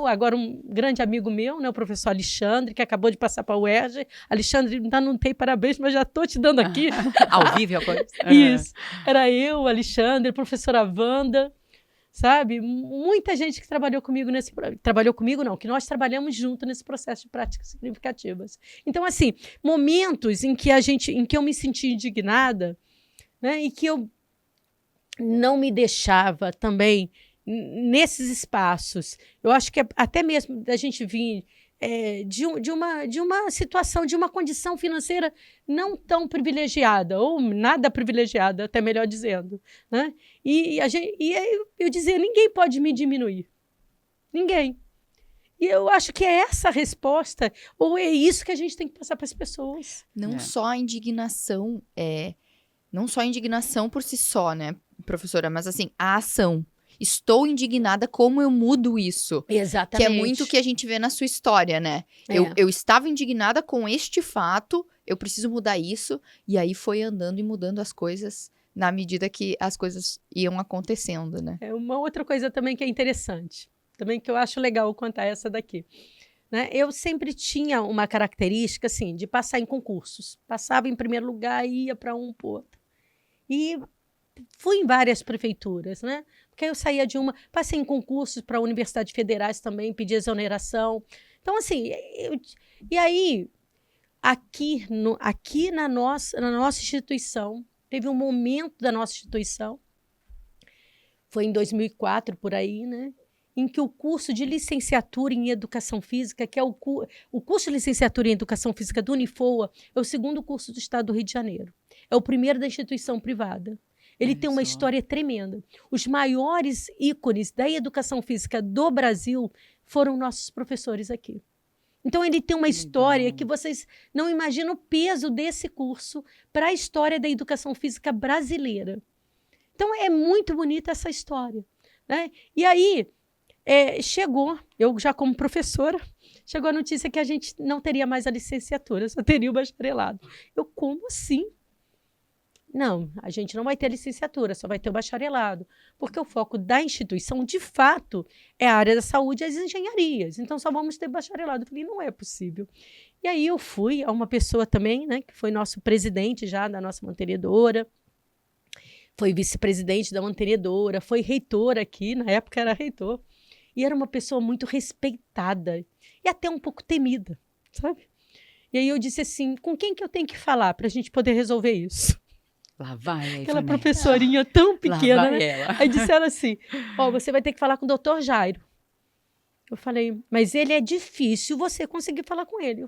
Agora um grande amigo meu, né, o professor Alexandre, que acabou de passar para a UERJ. Alexandre, ainda não tem parabéns, mas já estou te dando aqui. Ao vivo, Isso. Era eu, Alexandre, a professora Wanda, sabe? Muita gente que trabalhou comigo que nós trabalhamos junto nesse processo de práticas significativas. Então, assim, momentos em que eu me senti indignada, né, e que eu não me deixava também nesses espaços. Eu acho que até mesmo da gente vir de uma situação, de uma condição financeira não tão privilegiada, ou nada privilegiada, até melhor dizendo, né? E eu dizia, ninguém pode me diminuir. Ninguém. E eu acho que é essa a resposta, ou é isso que a gente tem que passar para as pessoas. Não só a indignação, não só a indignação por si só, né, professora, mas assim, a ação. Estou indignada, como eu mudo isso? Exatamente. Que é muito o que a gente vê na sua história, né? Eu estava indignada com este fato, eu preciso mudar isso, e aí foi andando e mudando as coisas na medida que as coisas iam acontecendo, né? É uma outra coisa também que é interessante, também que eu acho legal contar essa daqui. Né? Eu sempre tinha uma característica, assim, de passar em concursos. Passava em primeiro lugar e ia para um para outro. E fui em várias prefeituras, né? Porque eu saía de uma, passei em concursos para universidades federais também, pedi exoneração. Então, assim, e aí, aqui na nossa instituição, teve um momento da nossa instituição, foi em 2004, por aí, né? Em que o curso de licenciatura em Educação Física, que é o curso de licenciatura em Educação Física do Unifoa, é o segundo curso do estado do Rio de Janeiro. É o primeiro da instituição privada. Ele tem uma história tremenda. Os maiores ícones da educação física do Brasil foram nossos professores aqui. Então, ele tem uma história que vocês não imaginam o peso desse curso para a história da educação física brasileira. Então, é muito bonita essa história, né? E aí, chegou, eu já como professora, chegou a notícia que a gente não teria mais a licenciatura, só teria o bacharelado. Eu, como assim? Não, a gente não vai ter licenciatura, só vai ter o bacharelado, porque o foco da instituição, de fato, é a área da saúde e as engenharias, então só vamos ter bacharelado. Eu falei, não é possível. E aí eu fui a uma pessoa também, né, que foi nosso presidente já da nossa mantenedora, foi vice-presidente da mantenedora, foi reitor aqui, na época era reitor, e era uma pessoa muito respeitada e até um pouco temida, sabe? E aí eu disse assim, com quem que eu tenho que falar para a gente poder resolver isso? Lá vai aquela professorinha tão pequena, né? Ela. Aí disseram assim, você vai ter que falar com o doutor Jairo. Eu falei, mas ele é difícil você conseguir falar com ele. Eu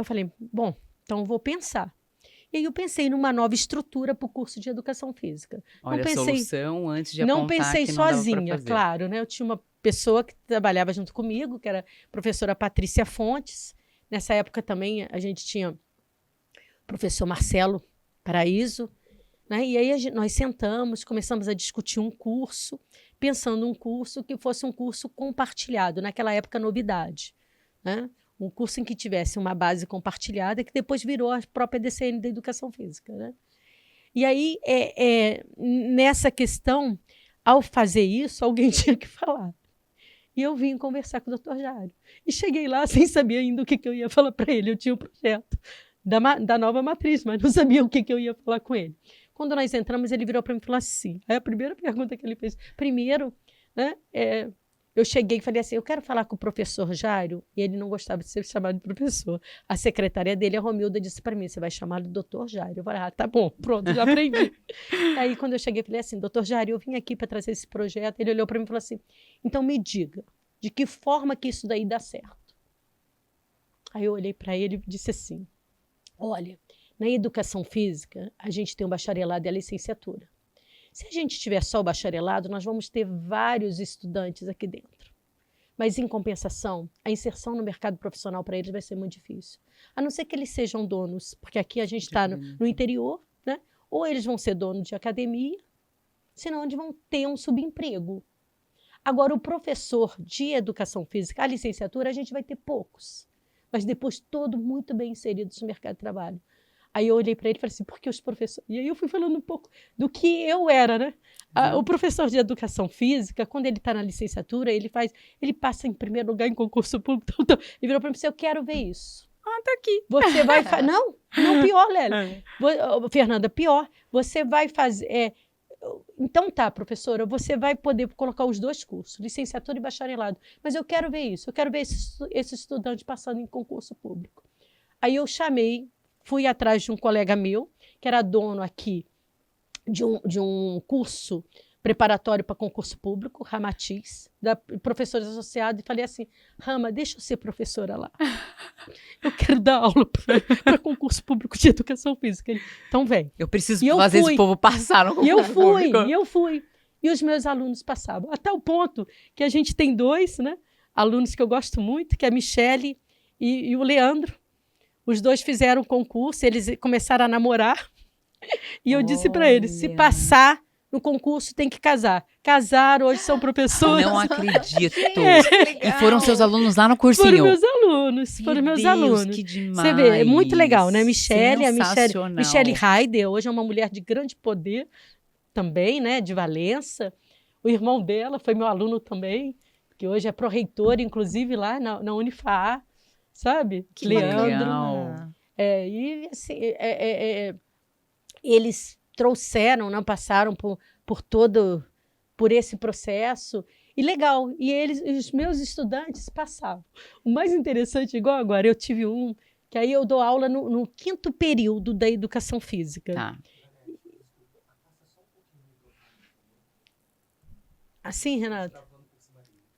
falei, bom, então eu vou pensar. E aí eu pensei numa nova estrutura para o curso de Educação Física. Olha, a solução antes de apontar não pensei que não dava pra sozinha, fazer. claro, né? Eu tinha pessoa que trabalhava junto comigo, que era a professora Patrícia Fontes. Nessa época também a gente tinha o professor Marcelo Paraíso, né? E aí nós sentamos, começamos a discutir um curso, pensando um curso que fosse um curso compartilhado, naquela época novidade, né? Um curso em que tivesse uma base compartilhada, que depois virou a própria DCN da Educação Física, né? E aí, nessa questão, ao fazer isso, alguém tinha que falar. E eu vim conversar com o Dr. Jário. E cheguei lá sem saber ainda o que eu ia falar para ele. Eu tinha o projeto da nova matriz, mas não sabia o que eu ia falar com ele. Quando nós entramos, ele virou para mim e falou assim. Aí a primeira pergunta que ele fez, primeiro, né, eu cheguei e falei assim, eu quero falar com o professor Jário, e ele não gostava de ser chamado de professor. A secretária dele, a Romilda, disse para mim, você vai chamar de doutor Jário. Eu falei, tá bom, pronto, já aprendi. Aí quando eu cheguei, eu falei assim, doutor Jário, eu vim aqui para trazer esse projeto. Ele olhou para mim e falou assim, então me diga, de que forma que isso daí dá certo? Aí eu olhei para ele e disse assim, olha, na educação física, a gente tem o bacharelado e a licenciatura. Se a gente tiver só o bacharelado, nós vamos ter vários estudantes aqui dentro. Mas, em compensação, a inserção no mercado profissional para eles vai ser muito difícil. A não ser que eles sejam donos, porque aqui a gente está no interior, né? Ou eles vão ser donos de academia, senão eles vão ter um subemprego. Agora, o professor de educação física, a licenciatura, a gente vai ter poucos, mas depois todos muito bem inseridos no mercado de trabalho. Aí eu olhei para ele e falei assim, por que os professores... E aí eu fui falando um pouco do que eu era, né? O professor de educação física, quando ele está na licenciatura, ele passa em primeiro lugar em concurso público. Então, ele virou para mim e disse, eu quero ver isso. Tá aqui. Você vai fazer... Não, pior, Lélia. Fernanda, pior. Você vai fazer... Então tá, professora, você vai poder colocar os dois cursos, licenciatura e bacharelado. Mas eu quero ver isso. Eu quero ver esse estudante passando em concurso público. Aí eu fui atrás de um colega meu, que era dono aqui de um curso preparatório para concurso público, Ramatiz, da professora associada, e falei assim, Rama, deixa eu ser professora lá. Eu quero dar aula para concurso público de educação física. Ele, então vem. Eu preciso fazer esse povo passar no concurso público. E eu fui. E os meus alunos passavam. Até o ponto que a gente tem dois, né, alunos que eu gosto muito, que é a Michele e o Leandro. Os dois fizeram o concurso, eles começaram a namorar. E eu disse para eles, se passar no concurso, tem que casar. Casaram, hoje são professores. Não acredito. E foram seus alunos lá no cursinho? Foram meus alunos. Que demais. Você vê, é muito legal, né? Michele Heider, hoje é uma mulher de grande poder também, né? De Valença. O irmão dela foi meu aluno também, que hoje é pró-reitor, inclusive, lá na Unifaa. Sabe? Que Leandro. legal. E assim, eles trouxeram, não passaram por esse processo. E legal, os meus estudantes passavam. O mais interessante, igual agora, eu tive que aí eu dou aula no 5º período da educação física. Tá. Assim, Renato?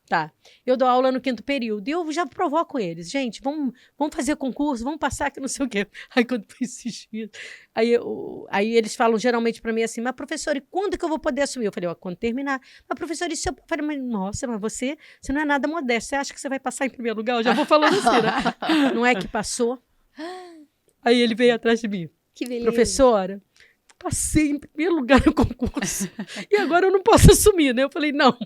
Tá, eu dou aula no 5º período e eu já provoco eles, gente, vamos fazer concurso, vamos passar que não sei o quê. Aí quando foi esses dias, aí eles falam geralmente para mim assim, mas professora, e quando que eu vou poder assumir? Eu falei, quando terminar. Mas professora, e se eu falei, mas nossa, mas você não é nada modesto, você acha que você vai passar em primeiro lugar? Eu já vou falando assim, né? Não é que passou? Aí ele veio atrás de mim, que beleza. Professora, passei em primeiro lugar no concurso e agora eu não posso assumir, né? Eu falei, não.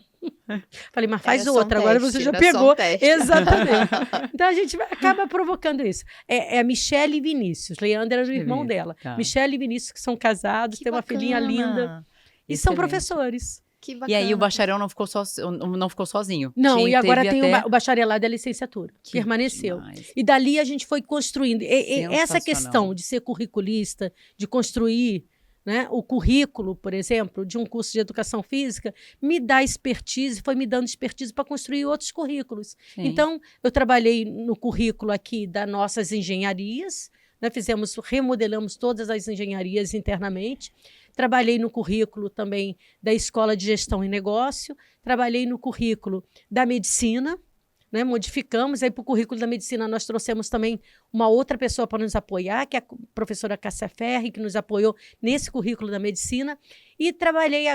Falei, mas faz outra, agora você já pegou. Exatamente. Então a gente acaba provocando isso. É a Michele e Vinícius. Leandro era o irmão dela. Tá. Michele e Vinícius, que são casados, têm uma filhinha linda. E são professores. Que bacana. E aí o bacharel não ficou sozinho? Não, e agora tem o bacharelado e a licenciatura. Permaneceu. Demais. E dali a gente foi construindo. Essa questão de ser curriculista, de construir, né, o currículo, por exemplo, de um curso de educação física, me dá expertise, foi me dando expertise para construir outros currículos. Sim. Então, eu trabalhei no currículo aqui das nossas engenharias, né, remodelamos todas as engenharias internamente. Trabalhei no currículo também da Escola de Gestão e Negócio, trabalhei no currículo da Medicina, né, modificamos. Aí, para o currículo da medicina, nós trouxemos também uma outra pessoa para nos apoiar, que é a professora Cássia Ferri, que nos apoiou nesse currículo da medicina. E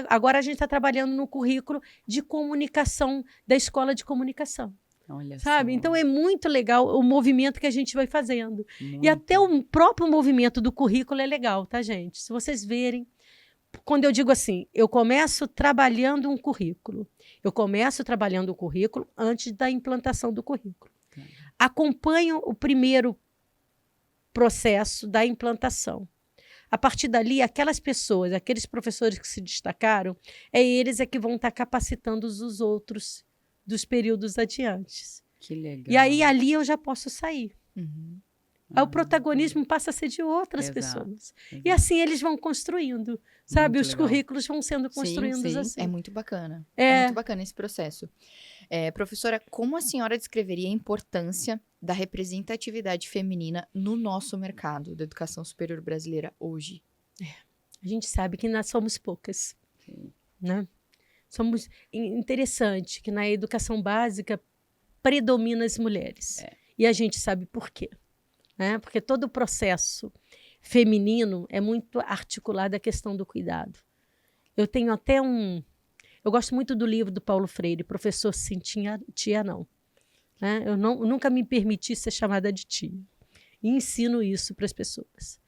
agora a gente está trabalhando no currículo de comunicação da Escola de Comunicação. Olha Sabe? só. Então é muito legal o movimento que a gente vai fazendo. Muito. E até o próprio movimento do currículo é legal, tá, gente? Se vocês verem, quando eu digo assim, eu começo trabalhando um currículo. Eu começo trabalhando o currículo antes da implantação do currículo. Acompanho o primeiro processo da implantação. A partir dali, aquelas pessoas, aqueles professores que se destacaram, eles que vão estar capacitando os outros dos períodos adiantes. Que legal. E aí, ali eu já posso sair. Uhum. Aí o protagonismo passa a ser de outras Exato, pessoas. exato. E assim eles vão construindo, sabe? Muito Os legal. currículos vão sendo construídos sim. assim. É muito bacana. É. É muito bacana esse processo. Professora, como a senhora descreveria a importância da representatividade feminina no nosso mercado da educação superior brasileira hoje? A gente sabe que nós somos poucas, Sim. né? Somos interessante que na educação básica predomina as mulheres. E a gente sabe por quê, né? Porque todo o processo feminino é muito articulado à questão do cuidado. Eu tenho até eu gosto muito do livro do Paulo Freire, Professor Sim, Tia Não. Né? Eu nunca me permiti ser chamada de tia. E ensino isso para as pessoas.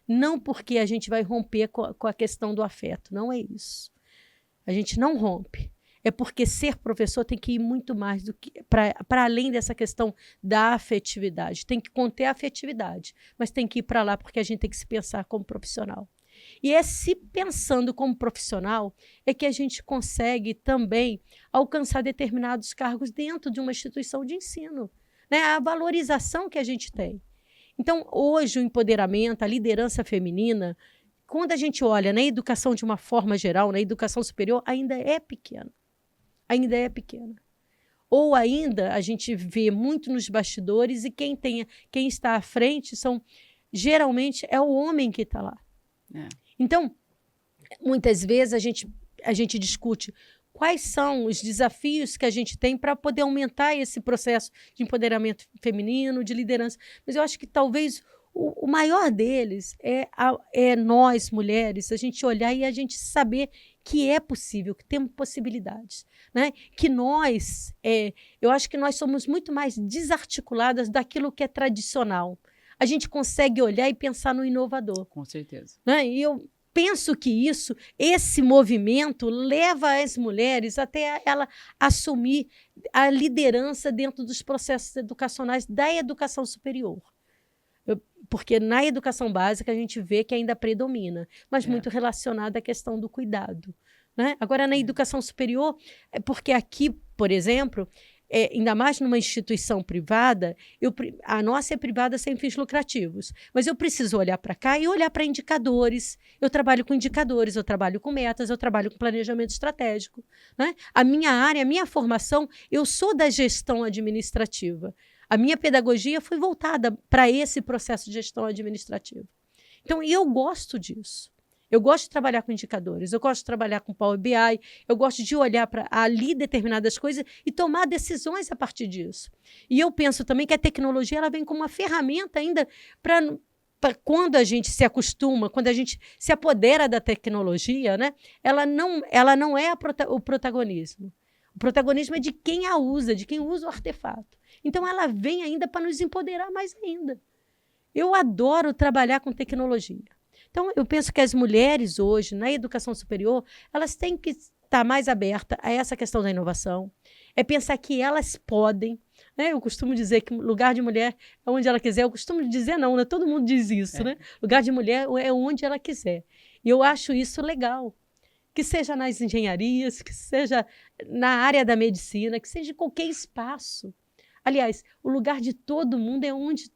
Não porque a gente vai romper com a questão do afeto, não é isso. A gente não rompe. É porque ser professor tem que ir muito mais do que para além dessa questão da afetividade. Tem que conter a afetividade, mas tem que ir para lá porque a gente tem que se pensar como profissional. E é se pensando como profissional é que a gente consegue também alcançar determinados cargos dentro de uma instituição de ensino, né? A valorização que a gente tem. Então, hoje, o empoderamento, a liderança feminina, quando a gente olha na educação de uma forma geral, na educação superior, ainda é pequena. Ainda é pequena. Ou ainda a gente vê muito nos bastidores e quem está à frente geralmente é o homem que está lá. Então, muitas vezes a gente discute quais são os desafios que a gente tem para poder aumentar esse processo de empoderamento feminino, de liderança. Mas eu acho que talvez o maior deles é nós, mulheres, a gente olhar e a gente saber que é possível, que temos possibilidades. Né? Que eu acho que nós somos muito mais desarticuladas daquilo que é tradicional. A gente consegue olhar e pensar no inovador. Com certeza. Né? E eu penso que esse movimento leva as mulheres até ela assumir a liderança dentro dos processos educacionais da educação superior. Porque na educação básica a gente vê que ainda predomina, mas muito relacionada à questão do cuidado. Né? Agora, na educação superior, porque aqui, por exemplo, ainda mais numa instituição privada, a nossa é privada sem fins lucrativos, mas eu preciso olhar para cá e olhar para indicadores. Eu trabalho com indicadores, eu trabalho com metas, eu trabalho com planejamento estratégico. Né? A minha área, a minha formação, eu sou da gestão administrativa. A minha pedagogia foi voltada para esse processo de gestão administrativa. Então, eu gosto disso. Eu gosto de trabalhar com indicadores, eu gosto de trabalhar com Power BI, eu gosto de olhar para ali determinadas coisas e tomar decisões a partir disso. E eu penso também que a tecnologia ela vem como uma ferramenta ainda para quando a gente se acostuma, quando a gente se apodera da tecnologia, né, ela não é o protagonismo. O protagonismo é de quem a usa, de quem usa o artefato. Então, ela vem ainda para nos empoderar mais ainda. Eu adoro trabalhar com tecnologia. Então, eu penso que as mulheres hoje, na educação superior, elas têm que estar mais abertas a essa questão da inovação. É pensar que elas podem. Né? Eu costumo dizer que lugar de mulher é onde ela quiser. Eu costumo dizer não, né? Todo mundo diz isso. Né? Lugar de mulher é onde ela quiser. E eu acho isso legal. Que seja nas engenharias, que seja na área da medicina, que seja em qualquer espaço. Aliás, o lugar de todo mundo é onde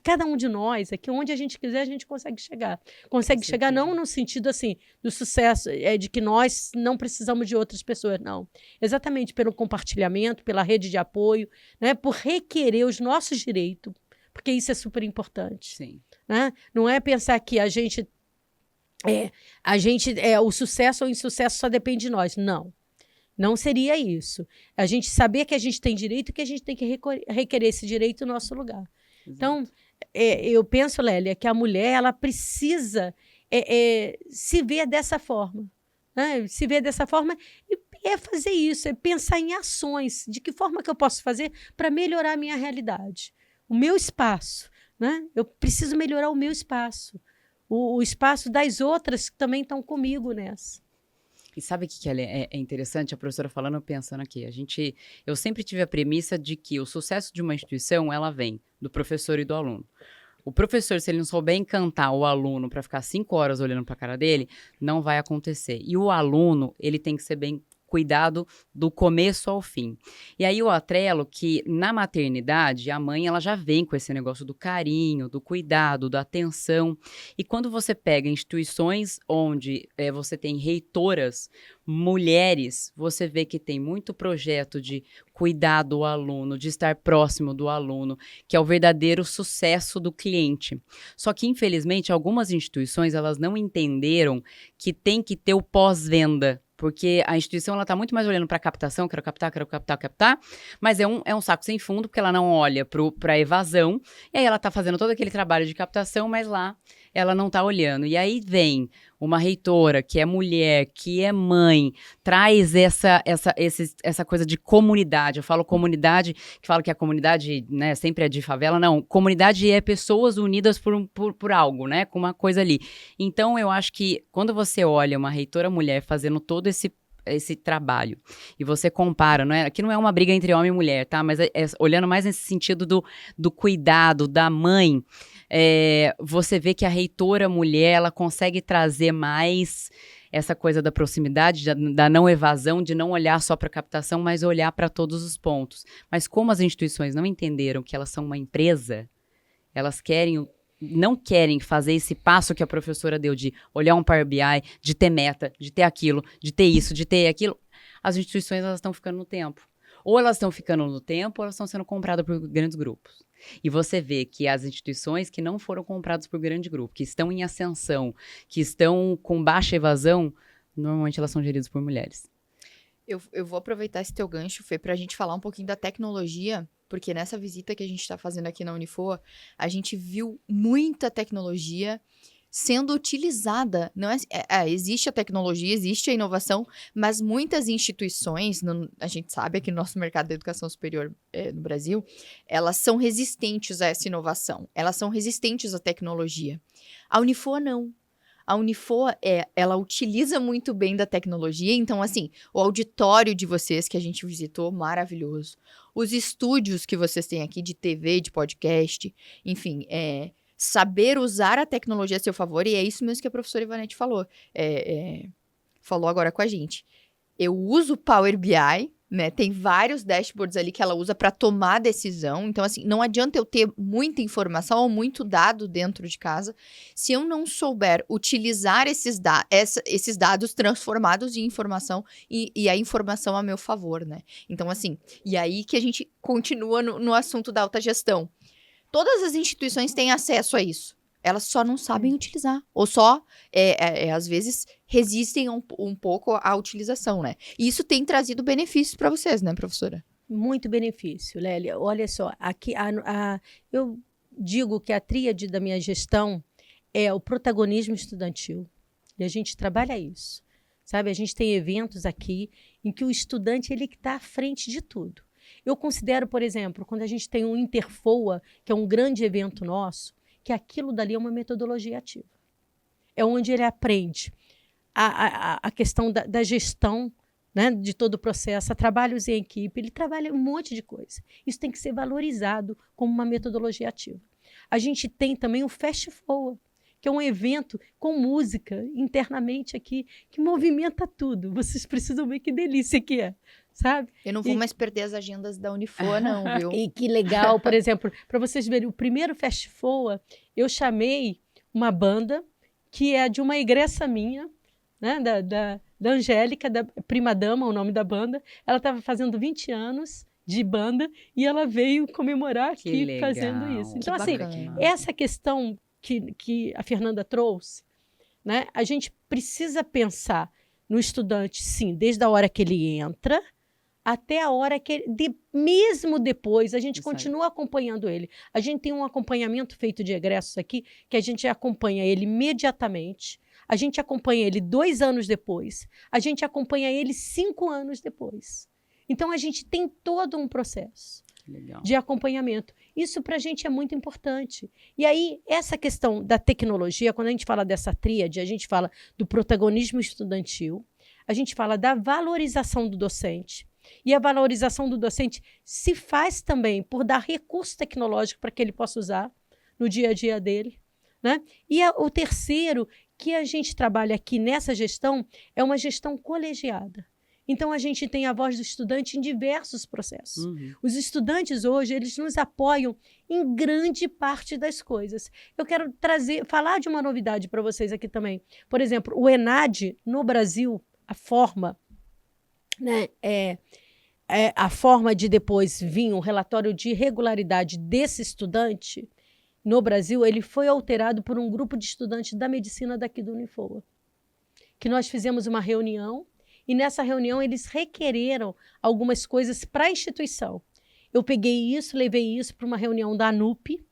cada um de nós, aqui onde a gente quiser, a gente consegue chegar. Consegue chegar não no sentido assim, do sucesso, de que nós não precisamos de outras pessoas, não. Exatamente pelo compartilhamento, pela rede de apoio, né, por requerer os nossos direitos, porque isso é super importante. Sim. Né? Não é pensar que o sucesso ou o insucesso só depende de nós. Não. Não seria isso. A gente saber que a gente tem direito e que a gente tem que requerer esse direito no nosso lugar. Então, eu penso, Lélia, que a mulher ela precisa se ver dessa forma. Né? Se ver dessa forma e fazer isso, é pensar em ações. De que forma que eu posso fazer para melhorar a minha realidade? O meu espaço. Né? Eu preciso melhorar o meu espaço. O espaço das outras que também estão comigo nessa. E sabe o que é interessante? A professora falando, pensando aqui. Eu sempre tive a premissa de que o sucesso de uma instituição, ela vem do professor e do aluno. O professor, se ele não souber encantar o aluno para ficar 5 horas olhando para a cara dele, não vai acontecer. E o aluno, ele tem que ser bem cuidado do começo ao fim. E aí eu atrelo que na maternidade, a mãe ela já vem com esse negócio do carinho, do cuidado, da atenção. E quando você pega instituições onde você tem reitoras, mulheres, você vê que tem muito projeto de cuidar do aluno, de estar próximo do aluno, que é o verdadeiro sucesso do cliente. Só que, infelizmente, algumas instituições elas não entenderam que tem que ter o pós-venda. Porque a instituição ela está muito mais olhando para a captação, quero captar, mas é um saco sem fundo, porque ela não olha para a evasão, e aí ela está fazendo todo aquele trabalho de captação, mas lá ela não está olhando. E aí vem uma reitora que é mulher, que é mãe, traz essa coisa de comunidade. Eu falo comunidade, que falo que a comunidade, né, sempre é de favela. Não, comunidade é pessoas unidas por algo, né, com uma coisa ali. Então, eu acho que quando você olha uma reitora mulher fazendo todo esse trabalho, e você compara, que não é uma briga entre homem e mulher, tá? Mas olhando mais nesse sentido do cuidado, da mãe, você vê que a reitora mulher, ela consegue trazer mais essa coisa da proximidade, da não evasão, de não olhar só para a captação, mas olhar para todos os pontos. Mas como as instituições não entenderam que elas são uma empresa, elas não querem fazer esse passo que a professora deu de olhar um Power BI, de ter meta, de ter aquilo, de ter isso, de ter aquilo. As instituições elas estão ficando no tempo. Ou elas estão ficando no tempo, ou elas estão sendo compradas por grandes grupos. E você vê que as instituições que não foram compradas por grande grupo, que estão em ascensão, que estão com baixa evasão, normalmente elas são geridas por mulheres. Eu vou aproveitar esse teu gancho, Fê, para a gente falar um pouquinho da tecnologia, porque nessa visita que a gente está fazendo aqui na Unifor, a gente viu muita tecnologia sendo utilizada. Não existe a tecnologia, existe a inovação, mas muitas instituições, a gente sabe aqui no nosso mercado da educação superior no Brasil, elas são resistentes a essa inovação, elas são resistentes à tecnologia. A Unifor não. A Unifor, ela utiliza muito bem da tecnologia, então, assim, o auditório de vocês que a gente visitou, maravilhoso. Os estúdios que vocês têm aqui de TV, de podcast, enfim, saber usar a tecnologia a seu favor, e é isso mesmo que a professora Ivanete falou. Falou agora com a gente. Eu uso o Power BI, né? Tem vários dashboards ali que ela usa para tomar decisão. Então, assim, não adianta eu ter muita informação ou muito dado dentro de casa se eu não souber utilizar esses dados transformados em informação e a informação a meu favor, né? Então, assim, e aí que a gente continua no assunto da alta gestão. Todas as instituições têm acesso a isso. Elas só não sabem utilizar. Ou só, às vezes, resistem um pouco à utilização, né? E isso tem trazido benefícios para vocês, né, professora? Muito benefício, Lélia. Olha só, aqui eu digo que a tríade da minha gestão é o protagonismo estudantil. E a gente trabalha isso. Sabe, a gente tem eventos aqui em que o estudante ele está à frente de tudo. Eu considero, por exemplo, quando a gente tem um Interfoa, que é um grande evento nosso, que aquilo dali é uma metodologia ativa. É onde ele aprende a questão da gestão, né, de todo o processo, a trabalhos em equipe, ele trabalha um monte de coisa. Isso tem que ser valorizado como uma metodologia ativa. A gente tem também o FastFoa, que é um evento com música internamente aqui, que movimenta tudo. Vocês precisam ver que delícia que é. Sabe? Eu não vou mais perder as agendas da Unifor, não, viu? E que legal, por exemplo, para vocês verem, o primeiro FastFoa, eu chamei uma banda que é de uma egressa minha, né, da Angélica, da Prima Dama, o nome da banda. Ela estava fazendo 20 anos de banda e ela veio comemorar aqui fazendo isso. Então, assim, essa questão que a Fernanda trouxe, né, a gente precisa pensar no estudante, sim, desde a hora que ele entra até a hora que mesmo depois, a gente continua acompanhando ele. A gente tem um acompanhamento feito de egressos aqui, que a gente acompanha ele imediatamente, a gente acompanha ele 2 anos depois, a gente acompanha ele 5 anos depois. Então, a gente tem todo um processo de acompanhamento. Isso para a gente é muito importante. E aí, essa questão da tecnologia, quando a gente fala dessa tríade, a gente fala do protagonismo estudantil, a gente fala da valorização do docente. E a valorização do docente se faz também por dar recurso tecnológico para que ele possa usar no dia a dia dele, né? E o terceiro que a gente trabalha aqui nessa gestão é uma gestão colegiada. Então, a gente tem a voz do estudante em diversos processos. Os estudantes hoje, eles nos apoiam em grande parte das coisas. Eu quero falar de uma novidade para vocês aqui também. Por exemplo, o ENAD, no Brasil, a forma, né, a forma de depois vir um relatório de regularidade desse estudante, no Brasil, ele foi alterado por um grupo de estudantes da medicina daqui do Unifoa, que nós fizemos uma reunião, e nessa reunião eles requereram algumas coisas para a instituição. Eu peguei isso, levei isso para uma reunião da ANUP.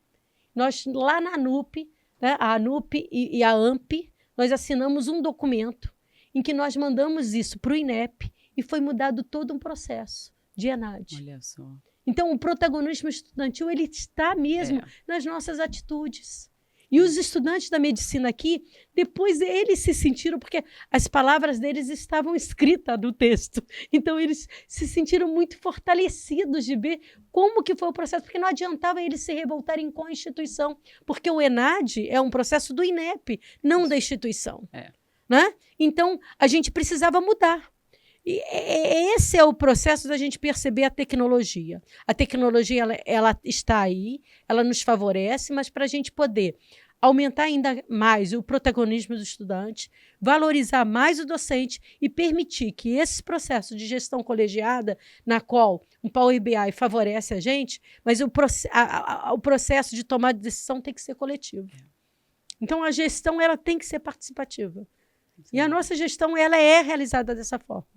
Nós, lá na ANUP, né, a ANUP e a AMP, nós assinamos um documento em que nós mandamos isso para o INEP e foi mudado todo um processo de ENAD. Olha só. Então, o protagonismo estudantil ele está mesmo nas nossas atitudes. E os estudantes da medicina aqui, depois eles se sentiram, porque as palavras deles estavam escritas no texto. Então, eles se sentiram muito fortalecidos de ver como que foi o processo, porque não adiantava eles se revoltarem com a instituição, porque o ENAD é um processo do INEP, não da instituição. Né? Então, a gente precisava mudar. E esse é o processo da gente perceber a tecnologia. A tecnologia ela está aí, ela nos favorece, mas para a gente poder aumentar ainda mais o protagonismo do estudante, valorizar mais o docente e permitir que esse processo de gestão colegiada, na qual o Power BI favorece a gente, mas o processo de tomar de decisão tem que ser coletivo. Então, a gestão ela tem que ser participativa. E a nossa gestão ela é realizada dessa forma.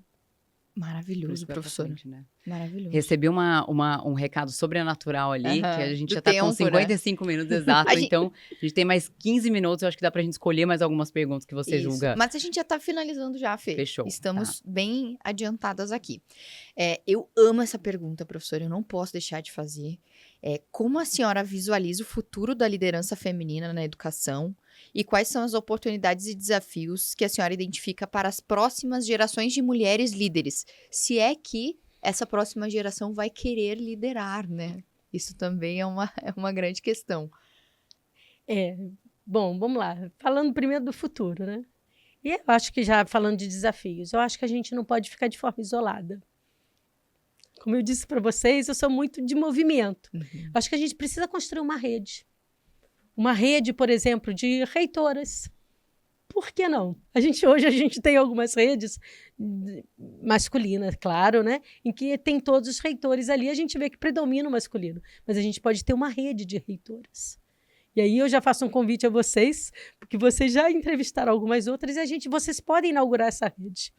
Maravilhoso, professora. Frente, né? Maravilhoso. Recebi um recado sobrenatural ali, que a gente já está com tempo, 55 minutos exato, então a gente tem mais 15 minutos, eu acho que dá para a gente escolher mais algumas perguntas que você julga. Mas a gente já está finalizando já, Fê. Fechou. Estamos bem adiantadas aqui. Eu amo essa pergunta, professora, eu não posso deixar de fazer. Como a senhora visualiza o futuro da liderança feminina na educação e quais são as oportunidades e desafios que a senhora identifica para as próximas gerações de mulheres líderes? Se é que essa próxima geração vai querer liderar, né? Isso também é uma grande questão. Bom, vamos lá. Falando primeiro do futuro, né? E eu acho que já falando de desafios, eu acho que a gente não pode ficar de forma isolada. Como eu disse para vocês, eu sou muito de movimento. Acho que a gente precisa construir uma rede. Uma rede, por exemplo, de reitoras. Por que não? Hoje a gente tem algumas redes masculinas, claro, né? Em que tem todos os reitores ali, a gente vê que predomina o masculino. Mas a gente pode ter uma rede de reitoras. E aí eu já faço um convite a vocês, porque vocês já entrevistaram algumas outras e vocês podem inaugurar essa rede.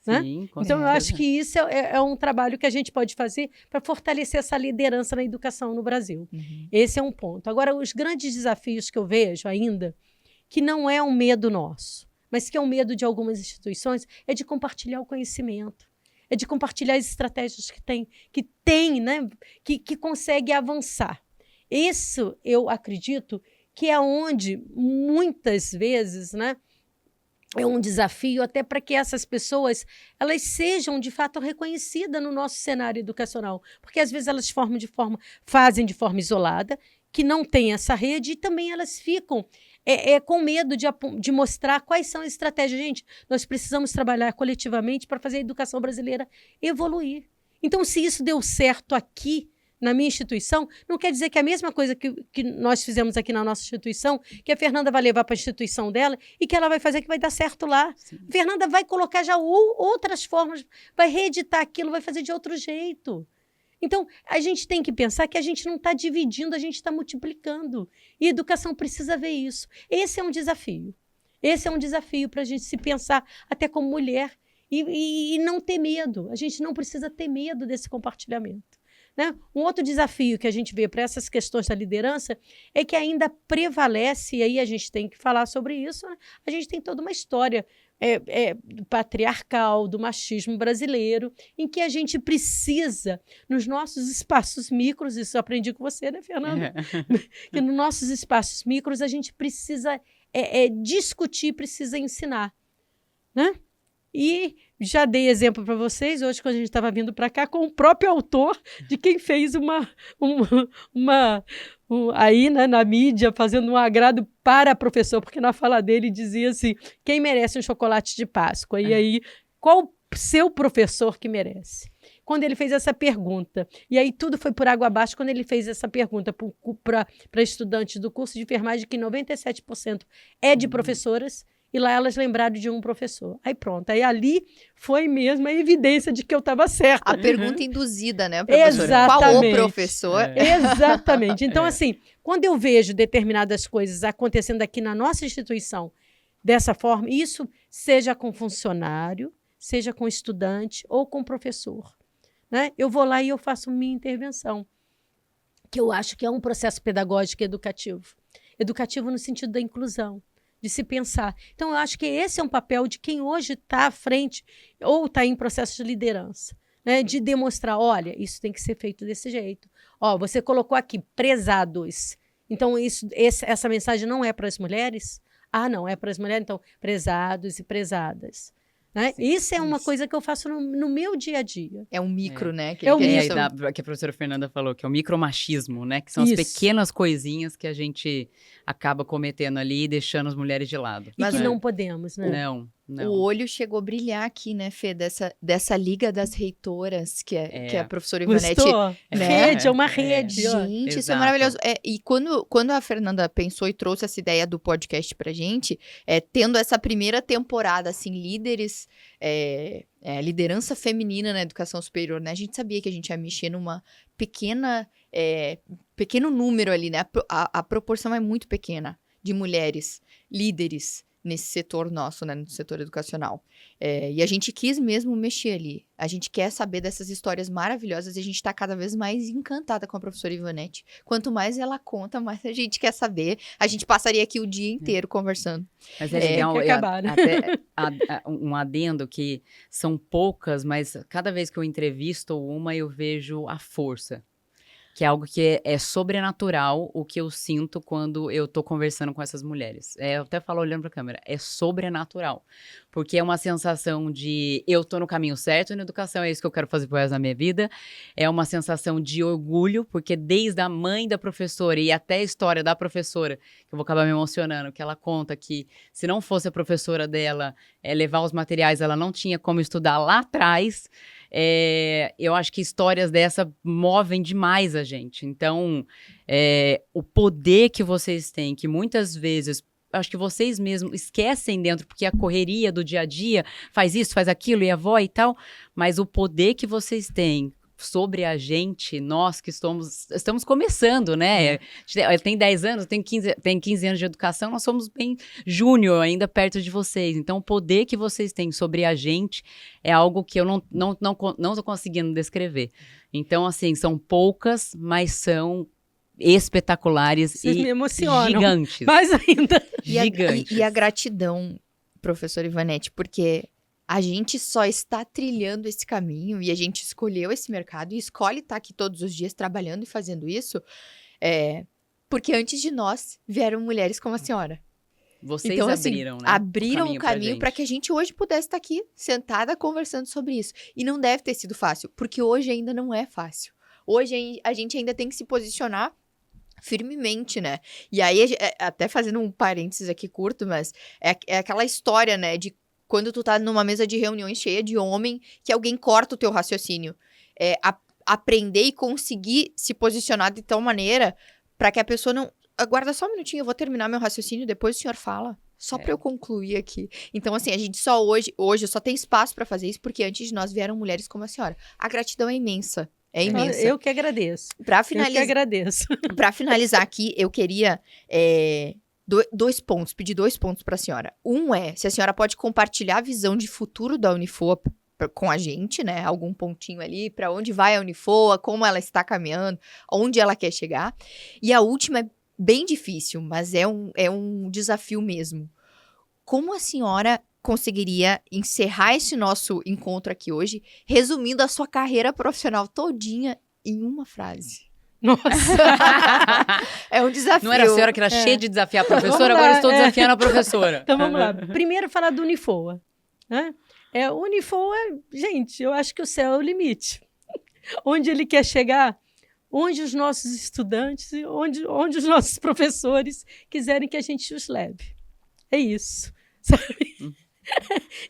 Né? Sim, com então, certeza. eu acho que isso é um trabalho que a gente pode fazer para fortalecer essa liderança na educação no Brasil. Esse é um ponto. Agora, os grandes desafios que eu vejo ainda, que não é um medo nosso, mas que é um medo de algumas instituições, é de compartilhar o conhecimento, é de compartilhar as estratégias que tem, né? que consegue avançar. Isso, eu acredito, que é onde, muitas vezes, né, é um desafio até para que essas pessoas elas sejam, de fato, reconhecidas no nosso cenário educacional. Porque, às vezes, elas fazem de forma isolada, que não tem essa rede, e também elas ficam com medo de mostrar quais são as estratégias. Gente, nós precisamos trabalhar coletivamente para fazer a educação brasileira evoluir. Então, se isso deu certo aqui, na minha instituição, não quer dizer que a mesma coisa que nós fizemos aqui na nossa instituição, que a Fernanda vai levar para a instituição dela e que ela vai fazer que vai dar certo lá. Sim. A Fernanda vai colocar já outras formas, vai reeditar aquilo, vai fazer de outro jeito. Então, a gente tem que pensar que a gente não está dividindo, a gente está multiplicando. E a educação precisa ver isso. Esse é um desafio. Esse é um desafio para a gente se pensar até como mulher e não ter medo. A gente não precisa ter medo desse compartilhamento. Né? Um outro desafio que a gente vê para essas questões da liderança é que ainda prevalece, e aí a gente tem que falar sobre isso, né? A gente tem toda uma história patriarcal, do machismo brasileiro, em que a gente precisa, nos nossos espaços micros, isso eu aprendi com você, né, Fernanda? Que nos nossos espaços micros a gente precisa discutir, precisa ensinar, né? E já dei exemplo para vocês, hoje quando a gente estava vindo para cá, com o próprio autor de quem fez aí, né, na mídia, fazendo um agrado para professor, porque na fala dele dizia assim, quem merece um chocolate de Páscoa? E aí, qual o seu professor que merece? Quando ele fez essa pergunta, e aí tudo foi por água abaixo, quando ele fez essa pergunta para estudantes do curso de enfermagem, que 97% é de professoras, e lá elas lembraram de um professor. Aí pronto, aí ali foi mesmo a evidência de que eu estava certa. A pergunta induzida, né, professora? Exatamente. Qual o professor? Exatamente. Então, assim, quando eu vejo determinadas coisas acontecendo aqui na nossa instituição dessa forma, isso seja com funcionário, seja com estudante ou com professor, né? Eu vou lá e eu faço minha intervenção, que eu acho que é um processo pedagógico e educativo. Educativo no sentido da inclusão, de se pensar. Então, eu acho que esse é um papel de quem hoje está à frente ou está em processo de liderança, né? De demonstrar, olha, isso tem que ser feito desse jeito. Ó, você colocou aqui, prezados. Então, essa mensagem não é para as mulheres? Ah, não, é para as mulheres, então, prezados e prezadas. Né? Isso é uma coisa que eu faço no meu dia a dia. É um micro, né? É o micro. Que a professora Fernanda falou, que é o micromachismo, né? Que são Isso. as pequenas coisinhas que a gente acaba cometendo ali e deixando as mulheres de lado. E que não podemos, né? Não. O olho chegou a brilhar aqui, né, Fê? Dessa Liga das Reitoras, que a professora Ivonete... Gostou? Né? Rede, é uma rede. Ó. Gente, isso é Exato. maravilhoso. E quando a Fernanda pensou e trouxe essa ideia do podcast pra gente, tendo essa primeira temporada, assim, líderes, liderança feminina na educação superior, né? A gente sabia que a gente ia mexer numa pequeno número ali, né? A proporção é muito pequena de mulheres líderes nesse setor nosso, né, no setor educacional. E a gente quis mesmo mexer ali. A gente quer saber dessas histórias maravilhosas e a gente está cada vez mais encantada com a professora Ivonete. Quanto mais ela conta, mais a gente quer saber. A gente passaria aqui o dia inteiro conversando. Mas é legal, que acabar, né? até um adendo que são poucas, mas cada vez que eu entrevisto uma, eu vejo a força. Que é algo que é sobrenatural, o que eu sinto quando eu tô conversando com essas mulheres. Eu até falo olhando pra câmera, é sobrenatural. Porque é uma sensação de eu tô no caminho certo na educação, é isso que eu quero fazer pro resto da minha vida. É uma sensação de orgulho, porque desde a mãe da professora e até a história da professora, que eu vou acabar me emocionando, que ela conta que se não fosse a professora dela levar os materiais, ela não tinha como estudar lá atrás. Eu acho que histórias dessa movem demais a gente. Então, o poder que vocês têm, que muitas vezes, acho que vocês mesmos esquecem dentro, porque a correria do dia a dia faz isso, faz aquilo, e a avó e tal, mas o poder que vocês têm sobre a gente, nós que estamos começando, né? Tem 10 anos, tem 15 anos de educação, nós somos bem júnior ainda perto de vocês. Então, o poder que vocês têm sobre a gente é algo que eu não tô conseguindo descrever. Então, assim, são poucas, mas são espetaculares. Vocês me emocionam. Gigantes. Mais ainda. Gigantes. E a gratidão, professora Ivonete, porque a gente só está trilhando esse caminho e a gente escolheu esse mercado e escolhe estar aqui todos os dias trabalhando e fazendo isso, porque antes de nós vieram mulheres como a senhora. Vocês então, abriram, assim, né? Abriram o caminho para que a gente hoje pudesse estar aqui sentada conversando sobre isso. E não deve ter sido fácil, porque hoje ainda não é fácil. Hoje a gente ainda tem que se posicionar firmemente, né? E aí, até fazendo um parênteses aqui curto, mas é aquela história, né, de quando tu tá numa mesa de reuniões cheia de homem, que alguém corta o teu raciocínio. Aprender e conseguir se posicionar de tal maneira para que a pessoa não... Aguarda só um minutinho, eu vou terminar meu raciocínio, depois o senhor fala. Só para eu concluir aqui. Então, assim, a gente só hoje só tem espaço para fazer isso, porque antes de nós vieram mulheres como a senhora. A gratidão é imensa. É imensa. Eu que agradeço. Pra Eu que agradeço. Para finalizar aqui, eu queria Dois pontos, pedir 2 pontos para a senhora. Um é, se a senhora pode compartilhar a visão de futuro da Unifoa com a gente, né? Algum pontinho ali, para onde vai a Unifoa, como ela está caminhando, onde ela quer chegar. E a última é bem difícil, mas é um desafio mesmo. Como a senhora conseguiria encerrar esse nosso encontro aqui hoje, resumindo a sua carreira profissional todinha em uma frase? Nossa, É um desafio. Não era a senhora que era cheia de desafiar a professora, agora estou desafiando a professora. então vamos lá. Primeiro falar do Unifoa, né? O Unifoa, gente, eu acho que o céu é o limite. Onde ele quer chegar, onde os nossos estudantes, onde os nossos professores quiserem que a gente os leve. É isso, sabe?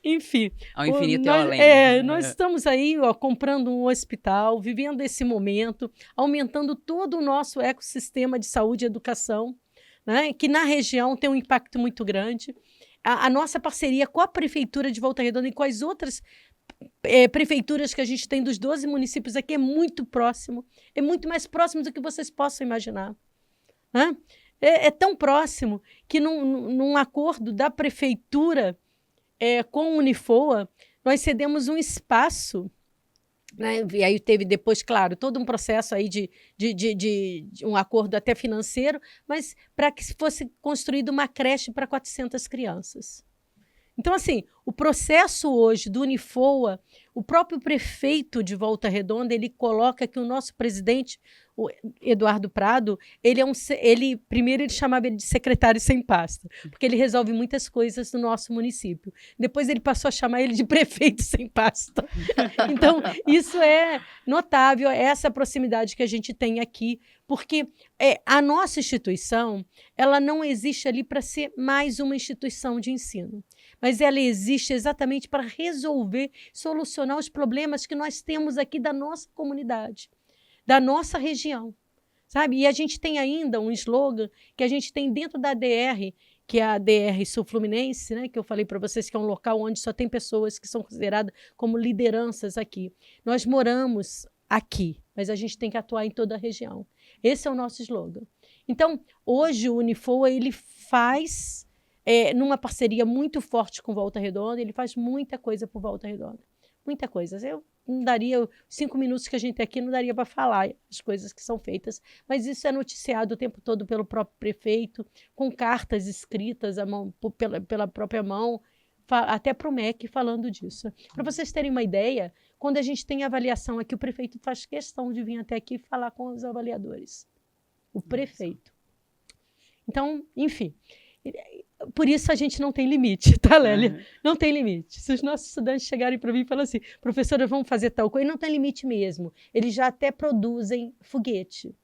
Enfim. Ao infinito e ao além. Nós estamos aí comprando um hospital, vivendo esse momento, aumentando todo o nosso ecossistema de saúde e educação, né, que na região tem um impacto muito grande. A nossa parceria com a Prefeitura de Volta Redonda e com as outras prefeituras que a gente tem dos 12 municípios aqui é muito próximo, é muito mais próximo do que vocês possam imaginar. Né? É tão próximo que num acordo da Prefeitura com a Unifoa, nós cedemos um espaço, né? E aí teve depois, claro, todo um processo aí de um acordo até financeiro, mas para que fosse construída uma creche para 400 crianças. Então, assim, o processo hoje do Unifoa, o próprio prefeito de Volta Redonda, ele coloca que o nosso presidente, o Eduardo Prado, primeiro ele chamava ele de secretário sem pasta, porque ele resolve muitas coisas no nosso município. Depois ele passou a chamar ele de prefeito sem pasta. Então, isso é notável, essa proximidade que a gente tem aqui, porque a nossa instituição, ela não existe ali para ser mais uma instituição de ensino, mas ela existe exatamente para resolver, solucionar os problemas que nós temos aqui da nossa comunidade, da nossa região, sabe? E a gente tem ainda um slogan que a gente tem dentro da ADR, que é a ADR Sul Fluminense, né? Que eu falei para vocês que é um local onde só tem pessoas que são consideradas como lideranças aqui. Nós moramos aqui, mas a gente tem que atuar em toda a região. Esse é o nosso slogan. Então, hoje o Unifoa, ele faz, numa parceria muito forte com Volta Redonda, ele faz muita coisa por Volta Redonda. Muita coisa. Eu não daria, 5 minutos que a gente tem aqui, não daria para falar as coisas que são feitas, mas isso é noticiado o tempo todo pelo próprio prefeito, com cartas escritas à mão, pela própria mão, até para o MEC falando disso. Para vocês terem uma ideia, quando a gente tem avaliação aqui, o prefeito faz questão de vir até aqui falar com os avaliadores. O prefeito. Então, enfim, por isso a gente não tem limite, tá, Lélia? Não tem limite. Se os nossos estudantes chegarem para mim e falarem assim, professora, vamos fazer tal coisa, não tem limite mesmo. Eles já até produzem foguete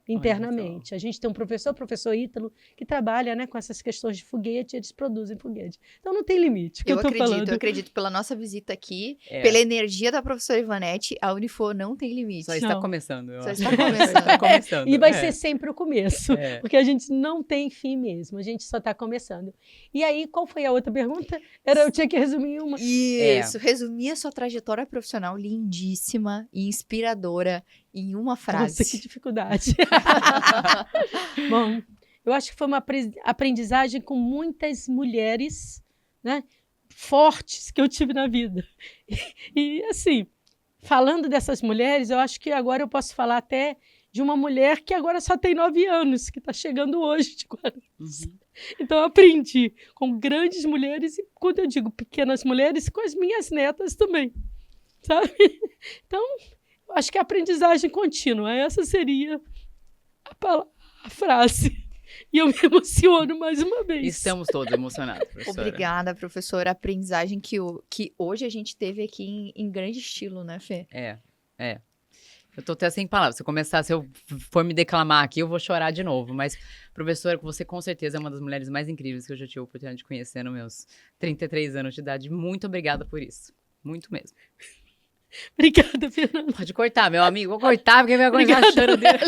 internamente. A gente tem um professor Ítalo, que trabalha, né, com essas questões de foguete, eles produzem foguete. Então não tem limite. Eu acredito, pela nossa visita aqui, pela energia da professora Ivanete, a Unifoa não tem limite. Só está começando. Só está começando. E vai ser sempre o começo, porque a gente não tem fim mesmo, a gente só está começando. E aí, qual foi a outra pergunta? Eu tinha que resumir uma. Isso, resumir a sua trajetória profissional lindíssima e inspiradora em uma frase. Nossa, que dificuldade. Bom, eu acho que foi uma aprendizagem com muitas mulheres, né, fortes que eu tive na vida. E, assim, falando dessas mulheres, eu acho que agora eu posso falar até de uma mulher que agora só tem 9 anos, que está chegando hoje de 40 anos. Então, eu aprendi com grandes mulheres, e quando eu digo pequenas mulheres, com as minhas netas também, sabe? Então, acho que a aprendizagem contínua, essa seria a frase. E eu me emociono mais uma vez. Estamos todos emocionados, professora. Obrigada, professora. A aprendizagem que hoje a gente teve aqui em grande estilo, né, Fê? Eu tô até sem palavras. Se eu for me declamar aqui, eu vou chorar de novo. Mas, professora, você com certeza é uma das mulheres mais incríveis que eu já tive a oportunidade de conhecer nos meus 33 anos de idade. Muito obrigada por isso. Muito mesmo. Obrigada, Fernanda. Pode cortar, meu amigo. Vou cortar, porque vai aguentar chorando dele.